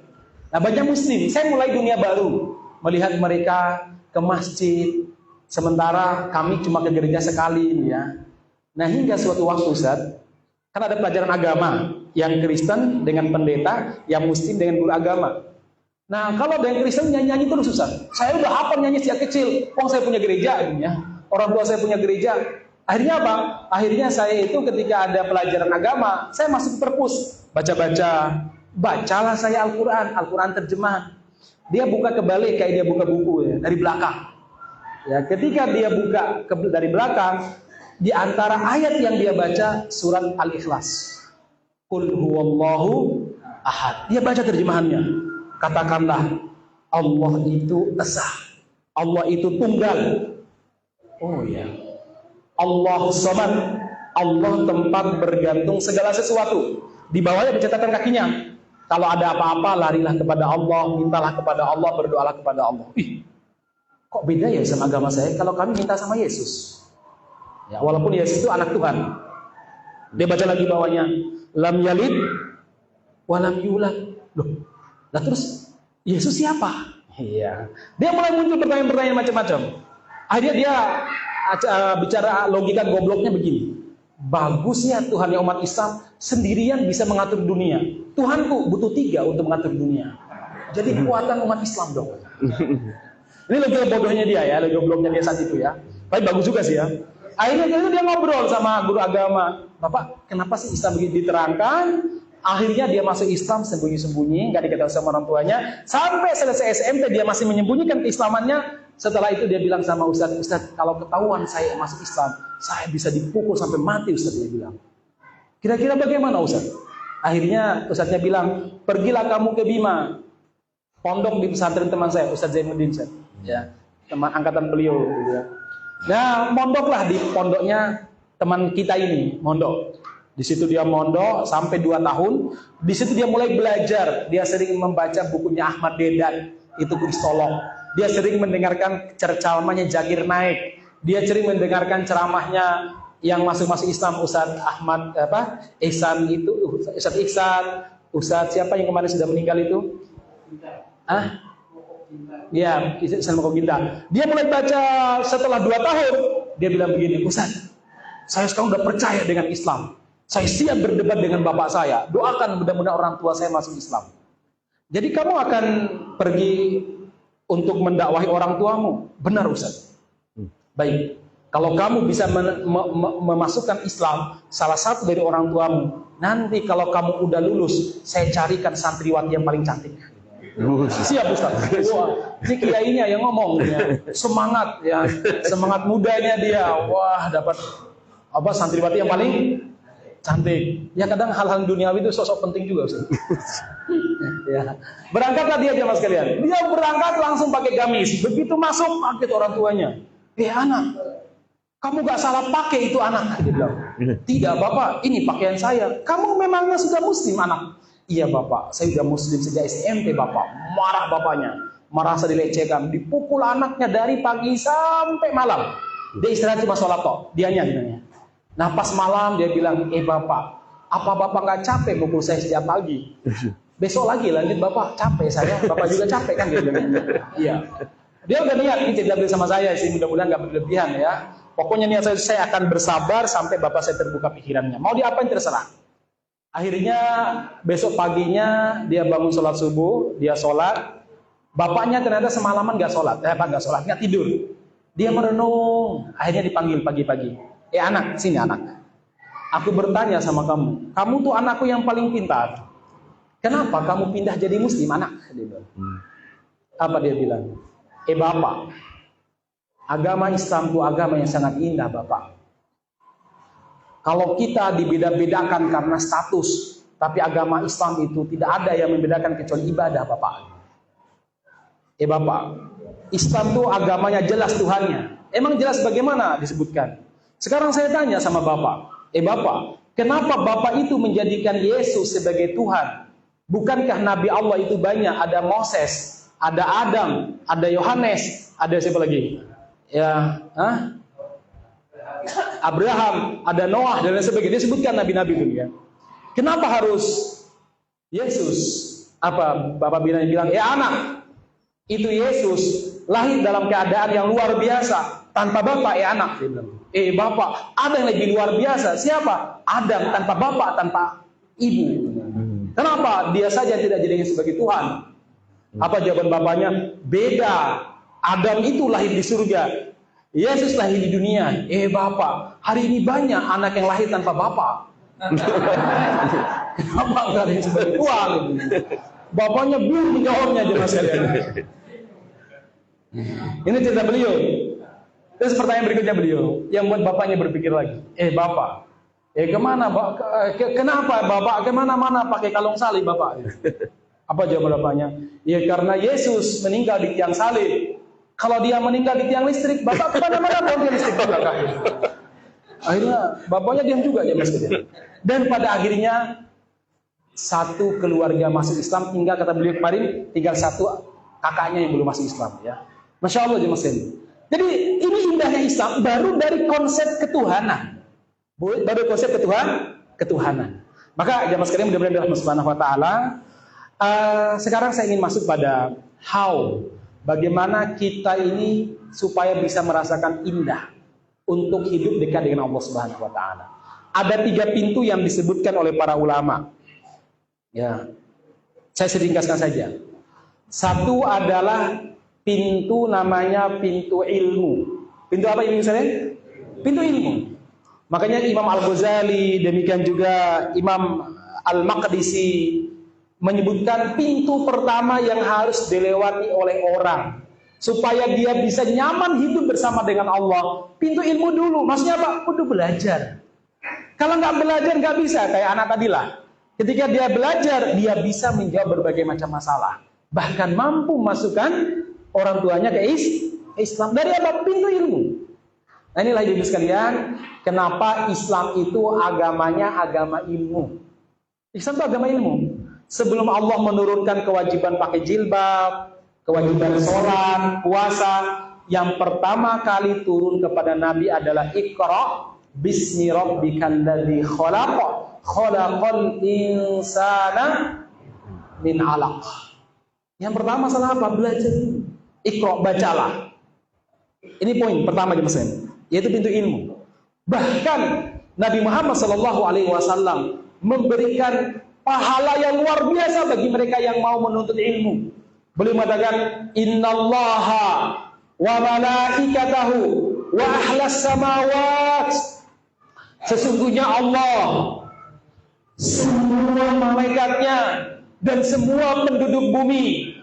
Nah banyak muslim, saya mulai dunia baru, melihat mereka ke masjid, sementara kami cuma ke gereja sekali ya. Nah hingga suatu waktu Ustaz, kan ada pelajaran agama, yang Kristen dengan pendeta, yang muslim dengan guru agama. Nah kalau ada yang Kristen nyanyi terus Ustaz, saya udah hafal nyanyi sejak kecil, saya punya gereja ya. Orang tua saya punya gereja, Akhirnya apa? Akhirnya saya itu ketika ada pelajaran agama, saya masuk ke perpus, baca-baca. Bacalah saya Al-Quran, Al-Quran terjemahan. Dia buka kebalik kayak dia buka buku ya, dari belakang. Ya, ketika dia buka dari belakang, di antara ayat yang dia baca surat Al-Ikhlas. Qul huwallahu ahad. Dia baca terjemahannya. Katakanlah Allah itu esa. Allah itu tunggal. Oh ya. Allahus samad. Allah tempat bergantung segala sesuatu. Di bawahnya dicatatkan kakinya. Kalau ada apa-apa larilah kepada Allah, mintalah kepada Allah, berdoalah kepada Allah. Ih, kok beda ya sama agama saya? Kalau kami minta sama Yesus. Ya, walaupun Yesus itu anak Tuhan. Dia baca lagi bawahnya, lam yalid walam yulad. Loh, lah terus Yesus siapa? Iya. Dia mulai muncul pertanyaan-pertanyaan macam-macam. Akhirnya dia bicara logika gobloknya begini. Bagusnya Tuhan yang umat Islam sendirian bisa mengatur dunia. Tuhanku butuh 3 untuk mengatur dunia. Jadi kekuatan umat Islam dong. Ini logika bodohnya dia ya, logika gobloknya dia saat itu ya. Tapi bagus juga sih ya. Akhirnya dia ngobrol sama guru agama. Bapak, kenapa sih Islam begitu diterangkan? Akhirnya dia masuk Islam sembunyi-sembunyi, nggak diketahui sama orang tuanya. Sampai selesai SMP dia masih menyembunyikan keislamannya. Setelah itu dia bilang sama Ustaz, kalau ketahuan saya masuk Islam, saya bisa dipukul sampai mati, Ustaz, dia bilang. Kira-kira bagaimana Ustaz? Akhirnya Ustaznya bilang, pergilah kamu ke Bima, pondok di pesantren teman saya, Ustaz Zainuddin, Ustaz. Ya, teman angkatan beliau. Gitu ya. Nah, mondoklah di pondoknya teman kita ini, mondok. Di situ dia mondok sampai 2 tahun. Di situ dia mulai belajar. Dia sering membaca bukunya Ahmad Dedan, itu kristolog. Dia sering mendengarkan ceramahnya Zakir Naik. Dia sering mendengarkan ceramahnya yang masuk-masuk Islam, Ustaz Ahmad Ihsan itu, Ustaz Ihsan, Ustaz siapa yang kemarin sudah meninggal itu? Ya, Ihsan Mokoginda. Dia mulai baca setelah 2 tahun. Dia bilang begini, Ustaz, saya sekarang udah percaya dengan Islam. Saya siap berdebat dengan bapak saya. Doakan mudah-mudahan orang tua saya masuk Islam. Jadi kamu akan pergi untuk mendakwahi orang tuamu. Benar Ustaz. Baik. Kalau kamu bisa memasukkan Islam salah satu dari orang tuamu, nanti kalau kamu udah lulus, saya carikan santriwati yang paling cantik. Siap Ustaz. Wah, ini kiainya yang ngomong ya. Semangat ya. Semangat mudanya dia. Wah, dapat santriwati yang paling cantik. Ya kadang hal-hal duniawi itu sosok penting juga Ustaz. Ya. Berangkatlah dia jemaah sekalian. Dia berangkat langsung pakai gamis. Begitu masuk pakai orang tuanya. Anak, kamu gak salah pakai itu anak. Dia bilang, tidak Bapak, ini pakaian saya. Kamu memangnya sudah muslim anak? Iya Bapak, saya sudah muslim sejak SMP Bapak. Marah bapaknya, merasa dilecehkan, dipukul anaknya dari pagi sampai malam. Dia istirahat cuma sholat tok, dianya. Nah pas malam dia bilang, Bapak, apa Bapak gak capek pukul saya setiap pagi? Besok lagi lanjut Bapak, capek saya, Bapak juga capek kan dia bilang. Iya. Dia udah niat ini tidak boleh sama saya sih, mudah-mudahan gak berlebihan ya. Pokoknya niat saya akan bersabar sampai Bapak saya terbuka pikirannya. Mau diapain terserah. Akhirnya besok paginya dia bangun sholat subuh, dia sholat. Bapaknya ternyata semalaman gak sholat, gak tidur. Dia merenung, akhirnya dipanggil pagi-pagi. Anak, sini anak. Aku bertanya sama kamu, kamu tuh anakku yang paling pintar. Kenapa kamu pindah jadi muslim anak? Dia bilang. Apa dia bilang? Bapak, agama Islam itu agama yang sangat indah Bapak. Kalau kita dibeda-bedakan karena status, tapi agama Islam itu tidak ada yang membedakan kecuali ibadah Bapak. Bapak, Islam itu agamanya jelas Tuhannya. Emang jelas bagaimana disebutkan? Sekarang saya tanya sama Bapak, Bapak, kenapa Bapak itu menjadikan Yesus sebagai Tuhan? Bukankah Nabi Allah itu banyak? Ada Moses, ada Adam, ada Yohanes, ada siapa lagi? Abraham, ada Noah dan lain sebagainya. Disebutkan nabi-nabi itu ya. Kenapa harus Yesus? Apa Bapak bilang anak, itu Yesus lahir dalam keadaan yang luar biasa tanpa bapak anak. Dia bilang, Bapak, ada yang lebih luar biasa. Siapa? Adam tanpa bapak, tanpa ibu. Kenapa dia saja tidak jadikan sebagai Tuhan? Apa jawaban bapaknya? Beda. Adam itu lahir di surga. Yesus lahir di dunia. Bapak, hari ini banyak anak yang lahir tanpa bapak. Kenapa enggak ada yang spiritual? Bapaknya bingung jawabnya jemaah sekalian. Ini cerita beliau. Terus pertanyaan berikutnya beliau yang buat bapaknya berpikir lagi. Bapak, kemana? Kenapa bapak kemana-mana pakai kalung salib bapak? Apa jawaban bapaknya? Karena Yesus meninggal di tiang salib. Kalau dia meninggal di tiang listrik, bapak kemana-mana bawa tiang listrik juga. Akhirnya bapaknya diam juga ya mas. Dan pada akhirnya satu keluarga masuk Islam, tinggal kata beliau kemarin tinggal satu kakaknya yang belum masuk Islam ya. Masya Allah jemaah sekalian. Jadi ini indahnya Islam baru dari konsep ketuhanan. Baru konsep ketuhanan. Maka jemaah sekalian mudah-mudahan Allah Subhanahu wa taala. Sekarang saya ingin masuk pada bagaimana kita ini supaya bisa merasakan indah untuk hidup dekat dengan Allah Subhanahu wa taala. Ada 3 pintu yang disebutkan oleh para ulama. Ya. Saya ringkaskan saja. Satu adalah pintu namanya pintu ilmu. Pintu apa ini misalnya? Pintu ilmu. Makanya Imam Al-Ghazali, demikian juga Imam Al-Maqdisi menyebutkan pintu pertama yang harus dilewati oleh orang supaya dia bisa nyaman hidup bersama dengan Allah. Pintu ilmu dulu. Maksudnya apa? Kudu belajar. Kalau nggak belajar nggak bisa. Kayak anak tadi lah. Ketika dia belajar, dia bisa menjawab berbagai macam masalah. Bahkan mampu masukkan orang tuanya ke Islam. Dari apa? Pintu ilmu. Nah inilah ibu sekalian, kenapa Islam itu agamanya agama ilmu. Islam itu agama ilmu. Sebelum Allah menurunkan kewajiban pakai jilbab, kewajiban sholat, puasa, yang pertama kali turun kepada Nabi adalah Iqra bismi rabbikal ladzi khalaq khalaqal insana min 'alaq. Yang pertama salah apa? Belajar. Iqra, bacalah. Ini poin pertama jemaah, yaitu pintu ilmu. Bahkan Nabi Muhammad SAW memberikan pahala yang luar biasa bagi mereka yang mau menuntut ilmu. Beliau mengatakan, innallaha wa malaikatahu wa ahlas samawat. Sesungguhnya Allah, semua malaikatnya dan semua penduduk bumi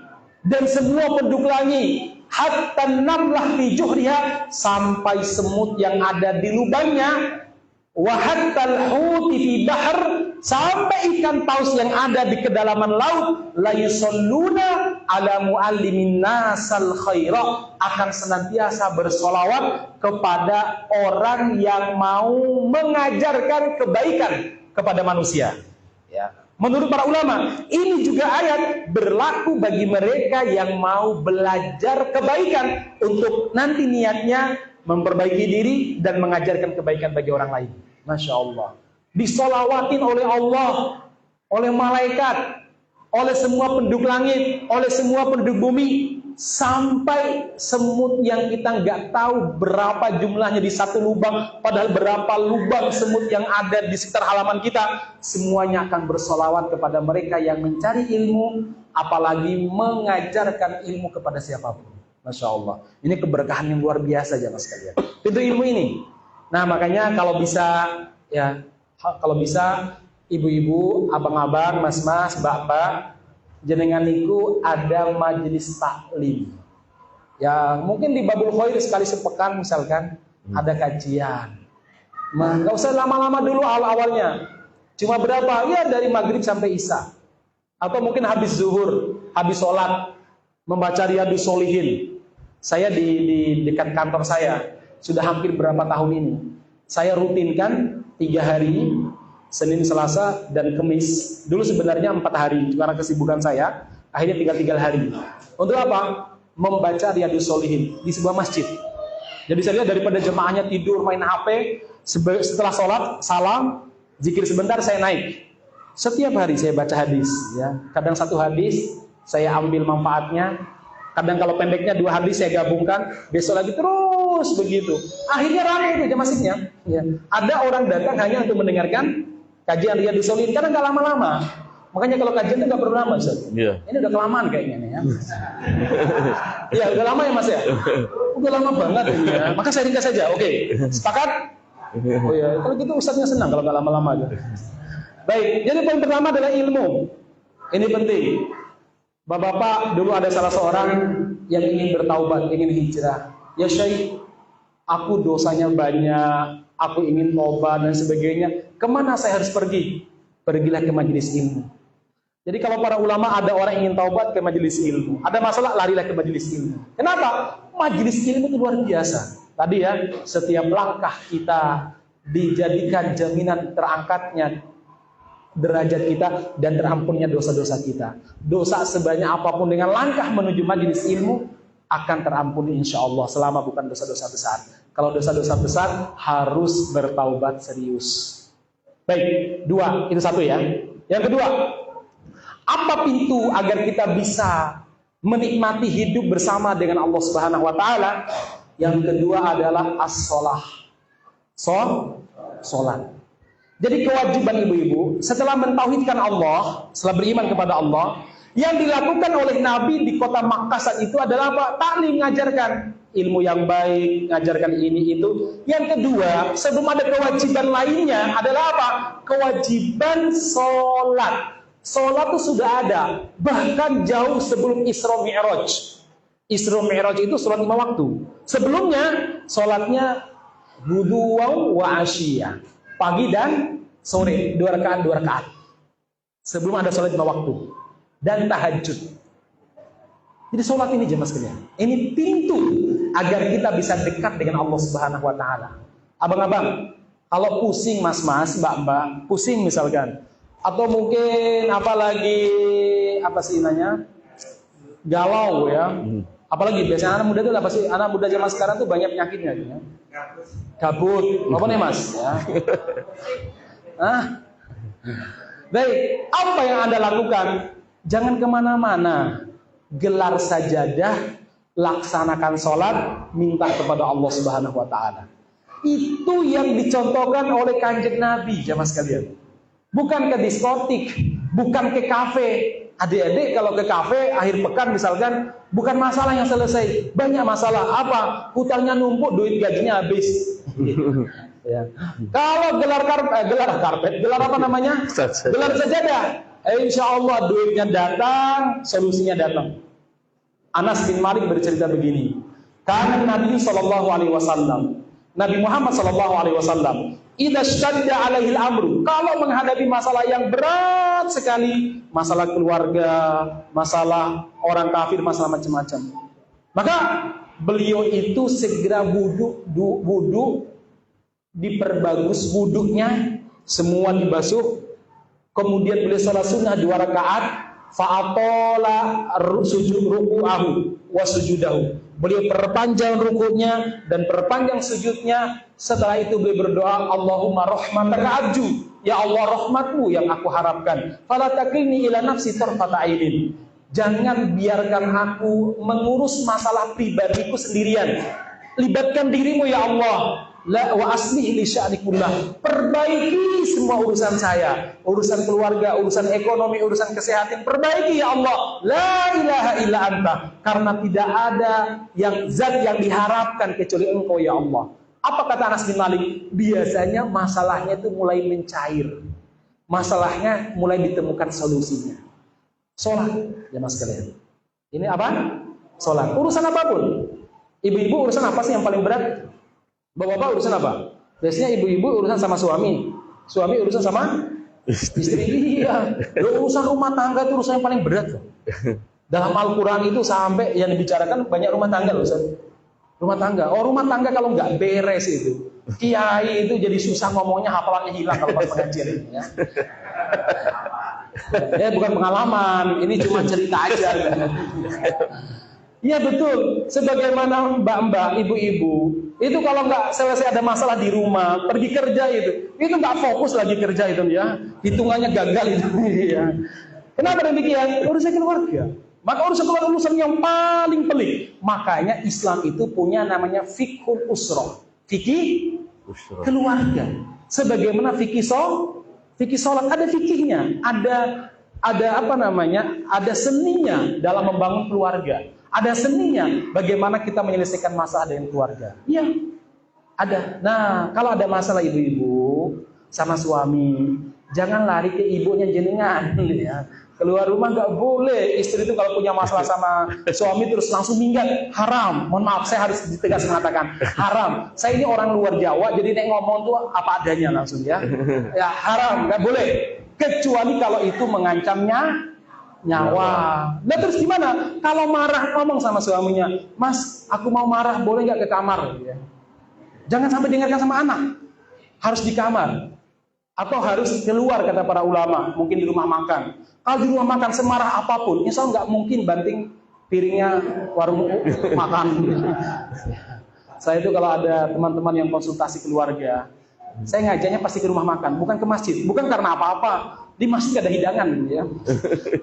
dan semua penduduk langit, hatta namlah fi juhriha, sampai semut yang ada di lubangnya, wa hattal huti fi bahr, sampai ikan paus yang ada di kedalaman laut, la yusalluna ala muallimin nasal khaira, akan senantiasa bersolawat kepada orang yang mau mengajarkan kebaikan kepada manusia. Ya. Menurut para ulama, ini juga ayat berlaku bagi mereka yang mau belajar kebaikan untuk nanti niatnya memperbaiki diri dan mengajarkan kebaikan bagi orang lain. Masya Allah. Disolawatin oleh Allah, oleh malaikat, oleh semua penduduk langit, oleh semua penduduk bumi, sampai semut yang kita nggak tahu berapa jumlahnya di satu lubang, padahal berapa lubang semut yang ada di sekitar halaman kita, semuanya akan bersolawat kepada mereka yang mencari ilmu, apalagi mengajarkan ilmu kepada siapapun. Masya Allah. Ini keberkahan yang luar biasa jemaah sekalian. Pintu ilmu ini. Nah makanya kalau bisa ibu-ibu, abang-abang, mas-mas, mbak-mbak, jenengan niku ada majelis taklim. Ya mungkin di Babul Khair sekali sepekan misalkan ada kajian. Nah, nggak usah lama-lama dulu awal-awalnya. Cuma berapa? Ya dari maghrib sampai isya. Atau mungkin habis zuhur, habis sholat, membaca Riyadhus Sholihin. Saya di dekat kantor saya sudah hampir berapa tahun ini. Saya rutinkan 3 hari, Senin, Selasa, dan Kamis. Dulu sebenarnya 4 hari, karena kesibukan saya, akhirnya tinggal 3 hari. Untuk apa? Membaca Riyadhus Sholihin di sebuah masjid. Jadi saya lihat daripada jemaahnya tidur main HP, setelah sholat, salam, zikir sebentar, saya naik. Setiap hari saya baca hadis. Ya. Kadang 1 hadis, saya ambil manfaatnya. Kadang kalau pendeknya 2 hadis saya gabungkan, besok lagi terus begitu. Akhirnya ramai itu masjidnya. Ya. Ada orang datang hanya untuk mendengarkan kajian Riyadhus Sholihin karena nggak lama-lama. Makanya kalau kajian itu nggak perlu nama, Ustaz. Iya. Ini udah kelamaan kayaknya nih ya. Iya, udah lama ya Mas ya? Udah lama banget ini ya. Maka saya ringkas saja. Oke, sepakat? Oh ya, kalau gitu Ustaznya senang kalau nggak lama-lama aja. Baik, jadi poin pertama adalah ilmu. Ini penting. Bapak-bapak, dulu ada salah seorang yang ingin bertaubat, ingin hijrah. Ya Syekh, aku dosanya banyak, aku ingin taubat dan sebagainya. Kemana saya harus pergi? Pergilah ke majelis ilmu. Jadi kalau para ulama ada orang ingin taubat ke majelis ilmu, ada masalah larilah ke majelis ilmu. Kenapa? Majelis ilmu itu luar biasa. Tadi ya, setiap langkah kita dijadikan jaminan terangkatnya derajat kita dan terampunnya dosa-dosa kita. Dosa sebanyak apapun dengan langkah menuju majelis ilmu akan terampuni insya Allah selama bukan dosa-dosa besar. Kalau dosa-dosa besar harus bertaubat serius. Baik, dua, itu satu ya. Yang kedua, apa pintu agar kita bisa menikmati hidup bersama dengan Allah Subhanahu wa taala? Yang kedua adalah as-shalah. Salat. Jadi kewajiban ibu-ibu setelah mentauhidkan Allah, setelah beriman kepada Allah, yang dilakukan oleh Nabi di kota Makkah saat itu adalah apa? Taklim, mengajarkan ilmu yang baik, mengajarkan ini itu. Yang kedua, sebelum ada kewajiban lainnya adalah apa? Kewajiban sholat. Sholat itu sudah ada, bahkan jauh sebelum Isra Mi'raj. Isra Mi'raj itu sholat 5 waktu. Sebelumnya sholatnya buduwa wa asyiyah, pagi dan sore, 2 rakaat. Sebelum ada sholat 5 waktu dan tahajud. Jadi sholat ini jemaah sekalian, ini pintu agar kita bisa dekat dengan Allah Subhanahu wa taala. Abang-abang, kalau pusing mas-mas, mbak-mbak, pusing misalkan, atau mungkin apalagi apa sih namanya? Galau ya. Apalagi biasanya anak muda itu apa sih? Anak muda zaman sekarang tuh banyak penyakitnya gitu ya. Kabut. Apa nih Mas? Ya. Baik, apa yang Anda lakukan? Jangan kemana-mana. Gelar sajadah, laksanakan sholat, minta kepada Allah Subhanahu wa taala. Itu yang dicontohkan oleh Kanjeng Nabi, jamaah sekalian. Bukan ke diskotik, bukan ke kafe. Adik-adik kalau ke kafe akhir pekan misalkan, bukan masalah yang selesai, banyak masalah. Apa? Hutangnya numpuk, duit gajinya habis. Ya. Kalau gelar karpet, gelar apa namanya? Gelar sajadah. Insya Allah duitnya datang, solusinya datang. Anas bin Malik bercerita begini. Karena Nabi SAW, Nabi Muhammad SAW, idza syadda alaihi al-amru, kalau menghadapi masalah yang berat sekali, masalah keluarga, masalah orang kafir, masalah macam-macam, maka beliau itu segera wudu, diperbagus wudunya, semua dibasuh, kemudian beliau salat sunnah 2 rakaat, fa'atola sujud ruku'ahu wa sujudahu. Beliau perpanjang rukunya dan perpanjang sujudnya. Setelah itu beliau berdoa, Allahumma rahmataka arju, ya Allah rahmatmu yang aku harapkan. Fala takilni ila nafsi tarfata ainin. Jangan biarkan aku mengurus masalah pribadiku sendirian. Libatkan dirimu ya Allah. La wa aslih li sya'ni kullah. Perbaiki semua urusan saya, urusan keluarga, urusan ekonomi, urusan kesehatan, perbaiki ya Allah. La ilaha illa anta, karena tidak ada yang zat yang diharapkan kecuali Engkau ya Allah. Apa kata Anas bin Malik? Biasanya masalahnya itu mulai mencair. Masalahnya mulai ditemukan solusinya. Salat, jemaah sekalian. Ini apa? Salat. Urusan apapun. Ibu-ibu urusan apa sih yang paling berat? Bapak-bapak urusan apa? Biasanya ibu-ibu urusan sama suami urusan sama istri. Iya. Urusan rumah tangga itu urusan yang paling berat loh. Dalam Al-Quran itu sampai yang dibicarakan banyak rumah tangga loh. Rumah tangga. Oh, rumah tangga kalau nggak beres itu, kiai itu jadi susah ngomongnya, hafalannya hilang kalau pas pengajian ini ya. Ya bukan pengalaman, ini cuma cerita aja. Iya betul, sebagaimana mbak-mbak, ibu-ibu, itu kalau nggak selesai ada masalah di rumah, pergi kerja itu nggak fokus lagi kerja itu ya, hitungannya gagal itu. Ya. Kenapa demikian? Urusan keluarga. Maka urusan yang paling pelik. Makanya Islam itu punya namanya fiqhul usrah, fikih keluarga. Sebagaimana fikih sholat ada fikihnya, ada ada apa namanya? Ada seninya dalam membangun keluarga. Ada seninya bagaimana kita menyelesaikan masalah dengan keluarga. Iya, ada. Nah, kalau ada masalah ibu-ibu sama suami, jangan lari ke ibunya jenengan ya. Keluar rumah nggak boleh. Istri itu kalau punya masalah sama suami terus langsung minggat, haram. Mohon maaf, saya harus ditegas mengatakan haram. Saya ini orang luar Jawa, jadi nek ngomong tuh apa adanya langsung ya. Ya haram, nggak boleh. Kecuali kalau itu mengancamnya nyawa. Nah terus gimana? Kalau marah ngomong sama suaminya, Mas, aku mau marah, boleh nggak ke kamar? Ya. Jangan sampai dengarkan sama anak. Harus di kamar. Atau harus keluar kata para ulama, mungkin di rumah makan. Kalau di rumah makan semarah apapun, insya Allah nggak mungkin banting piringnya warung makan. Saya itu kalau ada teman-teman yang konsultasi keluarga, saya ngajaknya pasti ke rumah makan, bukan ke masjid. Bukan karena apa-apa, di masjid ada hidangan. Ya.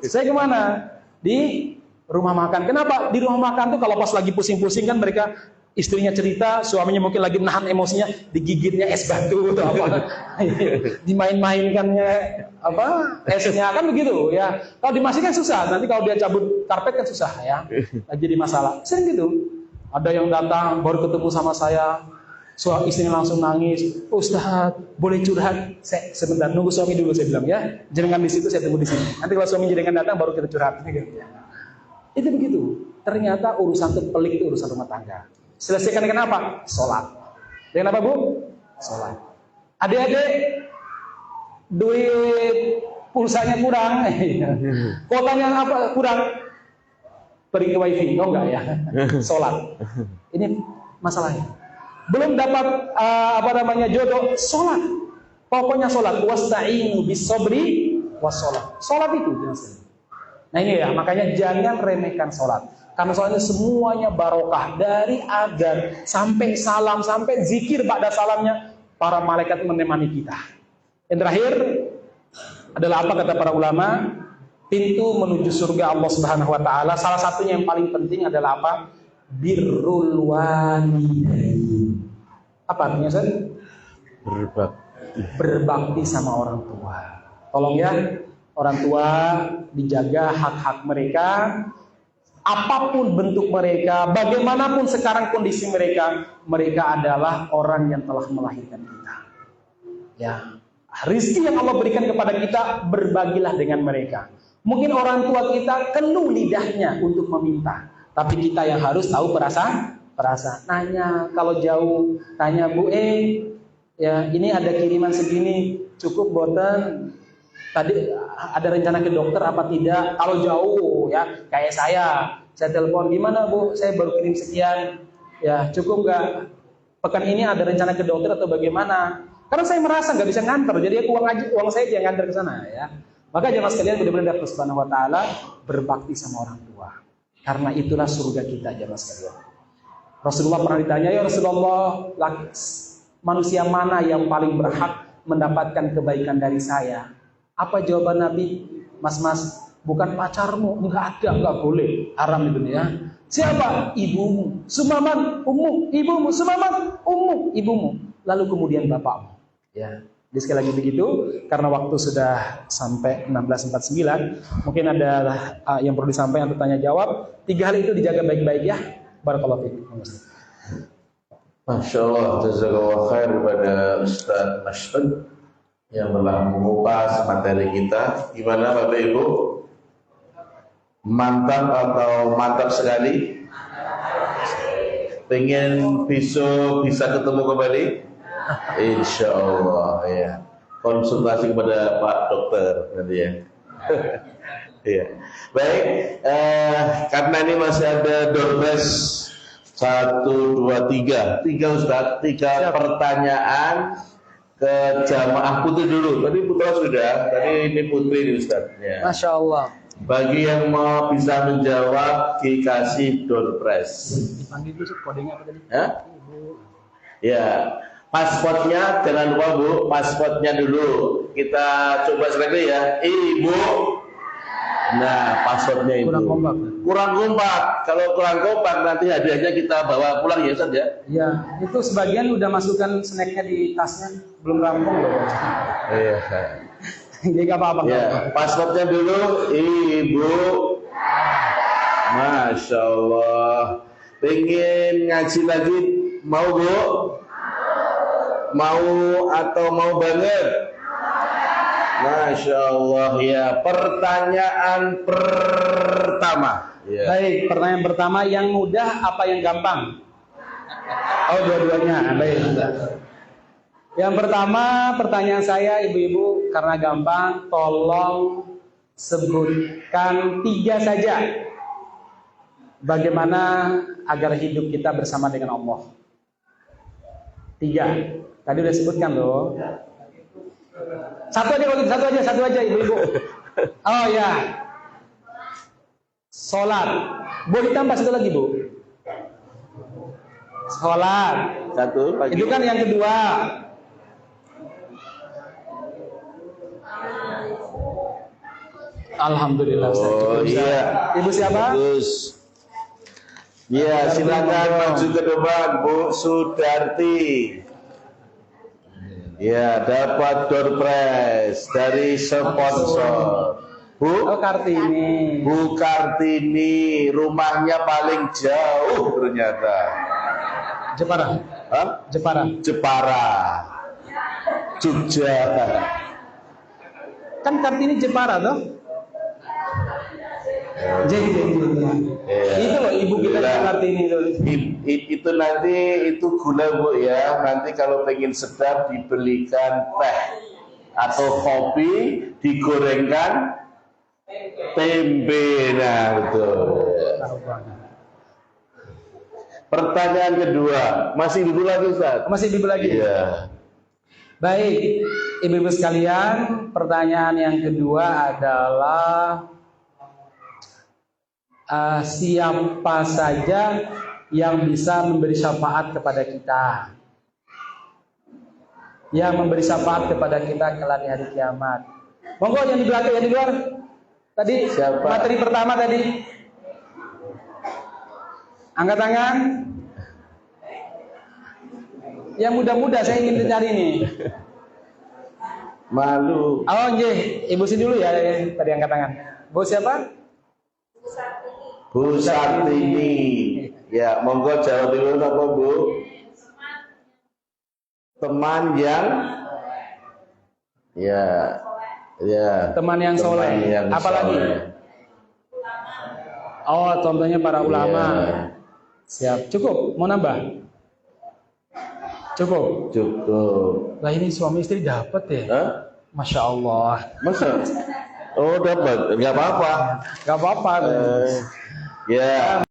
Saya kemana? Di rumah makan. Kenapa? Di rumah makan tuh kalau pas lagi pusing-pusing kan mereka, istrinya cerita, suaminya mungkin lagi menahan emosinya, digigitnya es batu atau apa, dimain-mainkannya apa esnya kan begitu ya. Kalau di masjid kan susah, nanti kalau dia cabut karpet kan susah ya, jadi masalah. Sering gitu. Ada yang datang baru ketemu sama saya, istrinya langsung nangis, Ustaz boleh curhat? Saya sebentar nunggu suami dulu, saya bilang ya, jangan di situ, saya tunggu di sini. Nanti kalau suami jenengan datang baru kita curhat. Gitu. Itu begitu. Ternyata urusan terpelik itu urusan rumah tangga. Selesaikan dengan apa? Sholat. Dengan apa, Bu? Sholat. Adik-adik, duit pulsanya kurang, kotanya apa kurang? Pergi ke wifi, oh enggak ya? Sholat. Ini masalahnya. Belum dapat jodoh, sholat. Pokoknya sholat. Wasta'inu bis-sabri was-sholat. Sholat itu jelas. Nah ini ya, makanya jangan remehkan sholat. Karena soalnya semuanya barokah, dari adzan sampai salam sampai zikir ba'da salamnya para malaikat menemani kita. Yang terakhir adalah apa kata para ulama? Pintu menuju surga Allah Subhanahu wa taala salah satunya yang paling penting adalah apa? Birrul walidain. Apa artinya, Ustaz? Berbakti sama orang tua. Tolong ya, orang tua dijaga hak-hak mereka. Apapun bentuk mereka, bagaimanapun sekarang kondisi mereka, mereka adalah orang yang telah melahirkan kita. Ya, rezeki yang Allah berikan kepada kita, berbagilah dengan mereka. Mungkin orang tua kita keluh lidahnya untuk meminta, tapi kita yang harus tahu perasa. Nanya kalau jauh, tanya Bu, ya ini ada kiriman segini, cukup boten? Tadi ada rencana ke dokter apa tidak? Kalau jauh ya, kayak saya telepon, gimana Bu? Saya baru kirim sekian. Ya, cukup nggak? Pekan ini ada rencana ke dokter atau bagaimana? Karena saya merasa nggak bisa nganter, jadi uang saya aja yang nganter ke sana ya. Maka jemaah sekalian benar-benar Allah Subhanahu wa taala berbakti sama orang tua. Karena itulah surga kita jemaah sekalian. Rasulullah pernah ditanya, ya Rasulullah, manusia mana yang paling berhak mendapatkan kebaikan dari saya? Apa jawaban Nabi? Mas, bukan pacarmu, enggak boleh, haram itu ya. Siapa? Ibumu. Sumaman, ummu. Ibumu. Sumaman, ummu. Ibumu. Lalu kemudian bapakmu. Ya. Jadi sekali lagi begitu, karena waktu sudah sampai 16.49, mungkin ada yang perlu disampaikan atau tanya jawab. 3 hal itu dijaga baik-baik ya. Barakallahu fiikum. Masya Allah, jazakallahu khair kepada Ustaz Mas'ud yang telah mengupas materi kita. Gimana Bapak Ibu? Mantap atau mantap sekali? Pengen besok bisa ketemu kembali? Insya Allah ya. Konsultasi kepada Pak Dokter nanti ya. Iya. Baik, karena ini masih ada doorpress 1, 2, 3 Ustaz, 3 pertanyaan ke jamaah putri dulu. Tadi putra sudah, tadi ini putri nih Ustaz. Ya. Masya Allah. Bagi yang mau bisa menjawab dikasih doorpress. Dipanggil dulu kodenya apa tadi? Ya, pasportnya jangan lupa Bu, pasportnya dulu. Kita coba sekali ya, Ibu. Nah, pasportnya itu. Kurang kompak. Kalau kurang kompak nanti hadiahnya kita bawa pulang ya Ustaz ya. Iya, itu sebagian udah masukkan snacknya di tasnya, belum rampung loh. Iya. Ini nggak apa-apa. Ya, passwordnya dulu, Ibu. Masya Allah. Pengen ngaji lagi, mau Bu? Mau atau mau banget? Masya Allah ya. Pertanyaan pertama. Ya. Baik, pertanyaan pertama yang mudah apa yang gampang? Oh, dua-duanya. Baik. Yang pertama, pertanyaan saya ibu-ibu karena gampang, tolong sebutkan 3 saja bagaimana agar hidup kita bersama dengan Allah. 3. Tadi udah sebutkan loh. Satu aja ibu-ibu. Oh ya. Sholat. Boleh tambah satu lagi, Bu. Sholat. Satu lagi. Itu kan yang kedua. Alhamdulillah. Oh iya. Ibu siapa? Bagus. Ya, silakan maju ke depan, Bu Sudarti. Ya, dapat door prize dari sponsor. Bu Oh, Kartini. Bu Kartini, rumahnya paling jauh ternyata. Jepara. Hah? Jepara. Jepara, Jogja. Kan Kartini Jepara toh? Itu loh ibu kita yang Kartini itu. Itu nanti itu gula Bu ya. Nanti kalau pengen sedap dibelikan teh atau kopi, digorengkan tempe. Nah, betul. Pertanyaan kedua, masih ibu lagi Ustaz? Masih ibu lagi. Iya. Baik, ibu-ibu sekalian, pertanyaan yang kedua adalah siapa saja yang bisa memberi syafaat kepada kita? Yang memberi syafaat kepada kita kelak di hari kiamat. Monggo yang di belakang, yang di luar. Tadi siapa? Materi pertama tadi. Angkat tangan. Yang muda-muda saya ingin cari nih. Malu. Oh, nggih, Ibu sini dulu ya tadi angkat tangan. Bu siapa? Bu Sartini. Ya, monggo jawab dulu apa Bu? Teman yang ya. Teman yang soleh. Apalagi? Oh, contohnya para ulama. Ya. Siap. Cukup. Mau nambah? Cukup. Lah ini suami istri dapat ya? Hah? Masya Allah. Masa? Oh dapat? Nggak apa-apa. Gak apa-apa. Ya.